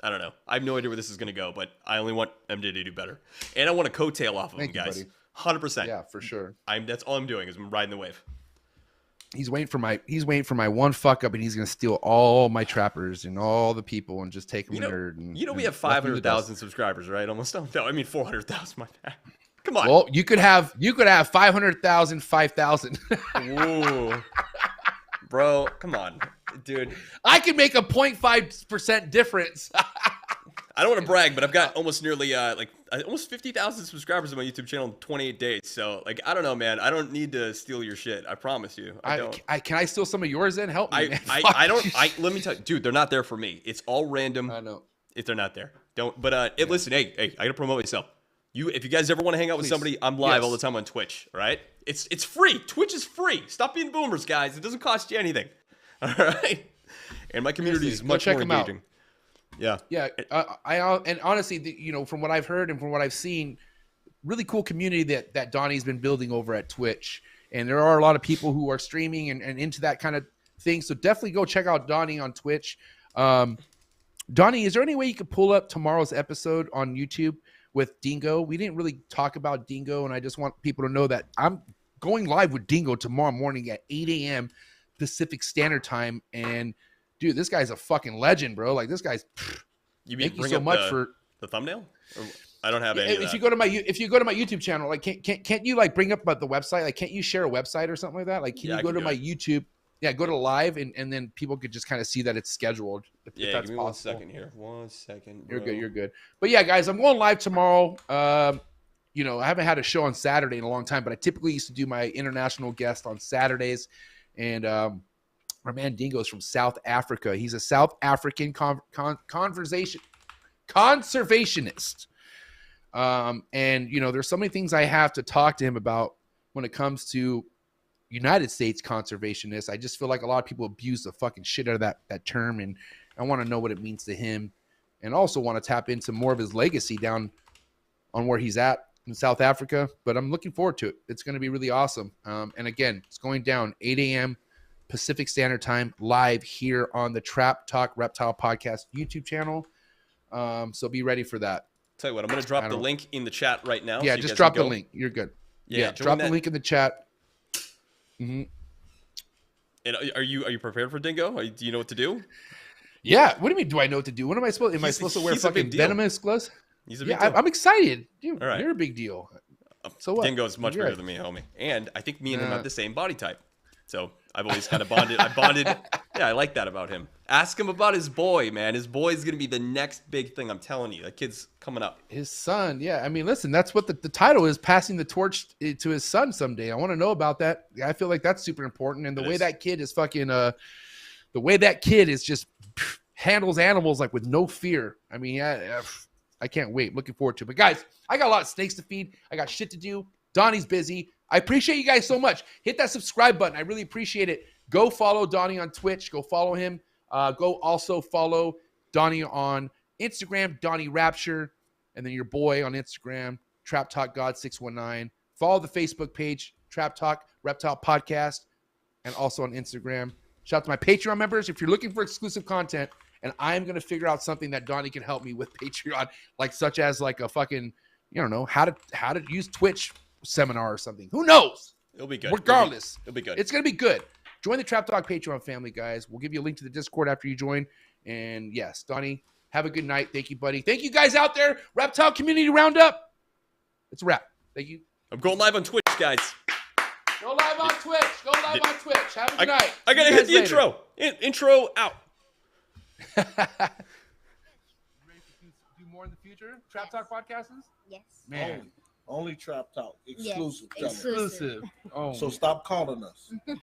don't know. I have no idea where this is going to go, but I only want MJ to do better. And I want a coattail off of him, guys. Buddy. 100%. Yeah, for sure. That's all I'm doing is I'm riding the wave. He's waiting for my one fuck up, and he's gonna steal all my trappers and all the people and just take them nerd. And, we have 500,000 subscribers, right? Almost. No, I mean 400,000. My bad. Come on. Well, you could have 500,000, 5,000. Ooh, bro, come on, dude. I can make a 0.5% difference. I don't want to brag, but I've got almost nearly almost 50,000 subscribers on my YouTube channel in 28 days. So I don't know, man. I don't need to steal your shit. I promise you. I don't. Can I steal some of yours then? Help me. I don't. Let me tell you, dude. They're not there for me. It's all random. I know. If they're not there, don't. But listen, hey, I gotta promote myself. If you guys ever want to hang out with somebody, I'm live all the time on Twitch. All right, it's free. Twitch is free. Stop being boomers, guys. It doesn't cost you anything. All right, and my community is much more engaging. Out. Yeah. And honestly, from what I've heard and from what I've seen, really cool community that Donny's been building over at Twitch. And there are a lot of people who are streaming and into that kind of thing. So definitely go check out Donny on Twitch. Donny, is there any way you could pull up tomorrow's episode on YouTube with Dingo? We didn't really talk about Dingo, and I just want people to know that I'm going live with Dingo tomorrow morning at 8 a.m. Pacific Standard Time. And dude, this guy's a fucking legend, bro. Like this guy's. Thank you so much for the thumbnail. Or I don't have any. If you go to my YouTube channel, like can't you like bring up about the website? Like can't you share a website or something like that? Like can you go to my YouTube? Yeah, go to live and then people could just kind of see that it's scheduled. If that's give me possible. 1 second here. 1 second. Bro. You're good. But yeah, guys, I'm going live tomorrow. I haven't had a show on Saturday in a long time, but I typically used to do my international guest on Saturdays, and our man Dingo's from South Africa. He's a South African conservationist. And, there's so many things I have to talk to him about when it comes to United States conservationists. I just feel like a lot of people abuse the fucking shit out of that term, and I want to know what it means to him, and also want to tap into more of his legacy down on where he's at in South Africa. But I'm looking forward to it. It's going to be really awesome. And again, it's going down 8 a.m. Pacific Standard Time, live here on the Trap Talk Reptile Podcast YouTube channel. So be ready for that. Tell you what, I'm going to drop the link in the chat right now. Yeah, so just drop the link. You're good. Yeah, drop the link in the chat. Mm-hmm. And are you prepared for Dingo? Do you know what to do? Yeah. What do you mean? Do I know what to do? What am I supposed? Am I supposed to wear fucking venomous gloves? He's a big deal. I'm excited, dude. All right. You're a big deal. So what? Dingo's much bigger than me, homie. And I think me and him have the same body type. So I've always kind of bonded. I bonded. Yeah, I like that about him. Ask him about his boy, man. His boy's going to be the next big thing. I'm telling you. That kid's coming up. His son. Yeah. I mean, listen, that's what the title is, passing the torch to his son someday. I want to know about that. I feel like that's super important. And the way that kid is fucking, the way that kid is just handles animals like with no fear. I mean, I can't wait. Looking forward to it. But guys, I got a lot of snakes to feed. I got shit to do. Donny's busy. I appreciate you guys so much. Hit that subscribe button. I really appreciate it. Go follow Donny on Twitch. Go follow him. Go also follow Donny on Instagram, Donny Rapture, and then your boy on Instagram, Trap Talk God 619. Follow the Facebook page, Trap Talk Reptile Podcast, and also on Instagram. Shout out to my Patreon members. If you're looking for exclusive content, and I'm going to figure out something that Donny can help me with Patreon, like such as like a fucking, how to use Twitch seminar or something. Who knows? It'll be good. Regardless. It'll be good. It's going to be good. Join the Trap Talk Patreon family, guys. We'll give you a link to the Discord after you join. And yes, Donny, Have a good night. Thank you, buddy. Thank you guys out there. Reptile Community Roundup. It's a wrap. Thank you. I'm going live on Twitch, guys. Go live on Twitch. Go live on Twitch. Have a good night. I gotta hit the intro. Intro out. Ready to do more in the future? Trap Talk podcasts? Yes. Man. Only Trap Talk. Yes. Exclusive. Tell 'em. Exclusive. Oh. So stop calling us.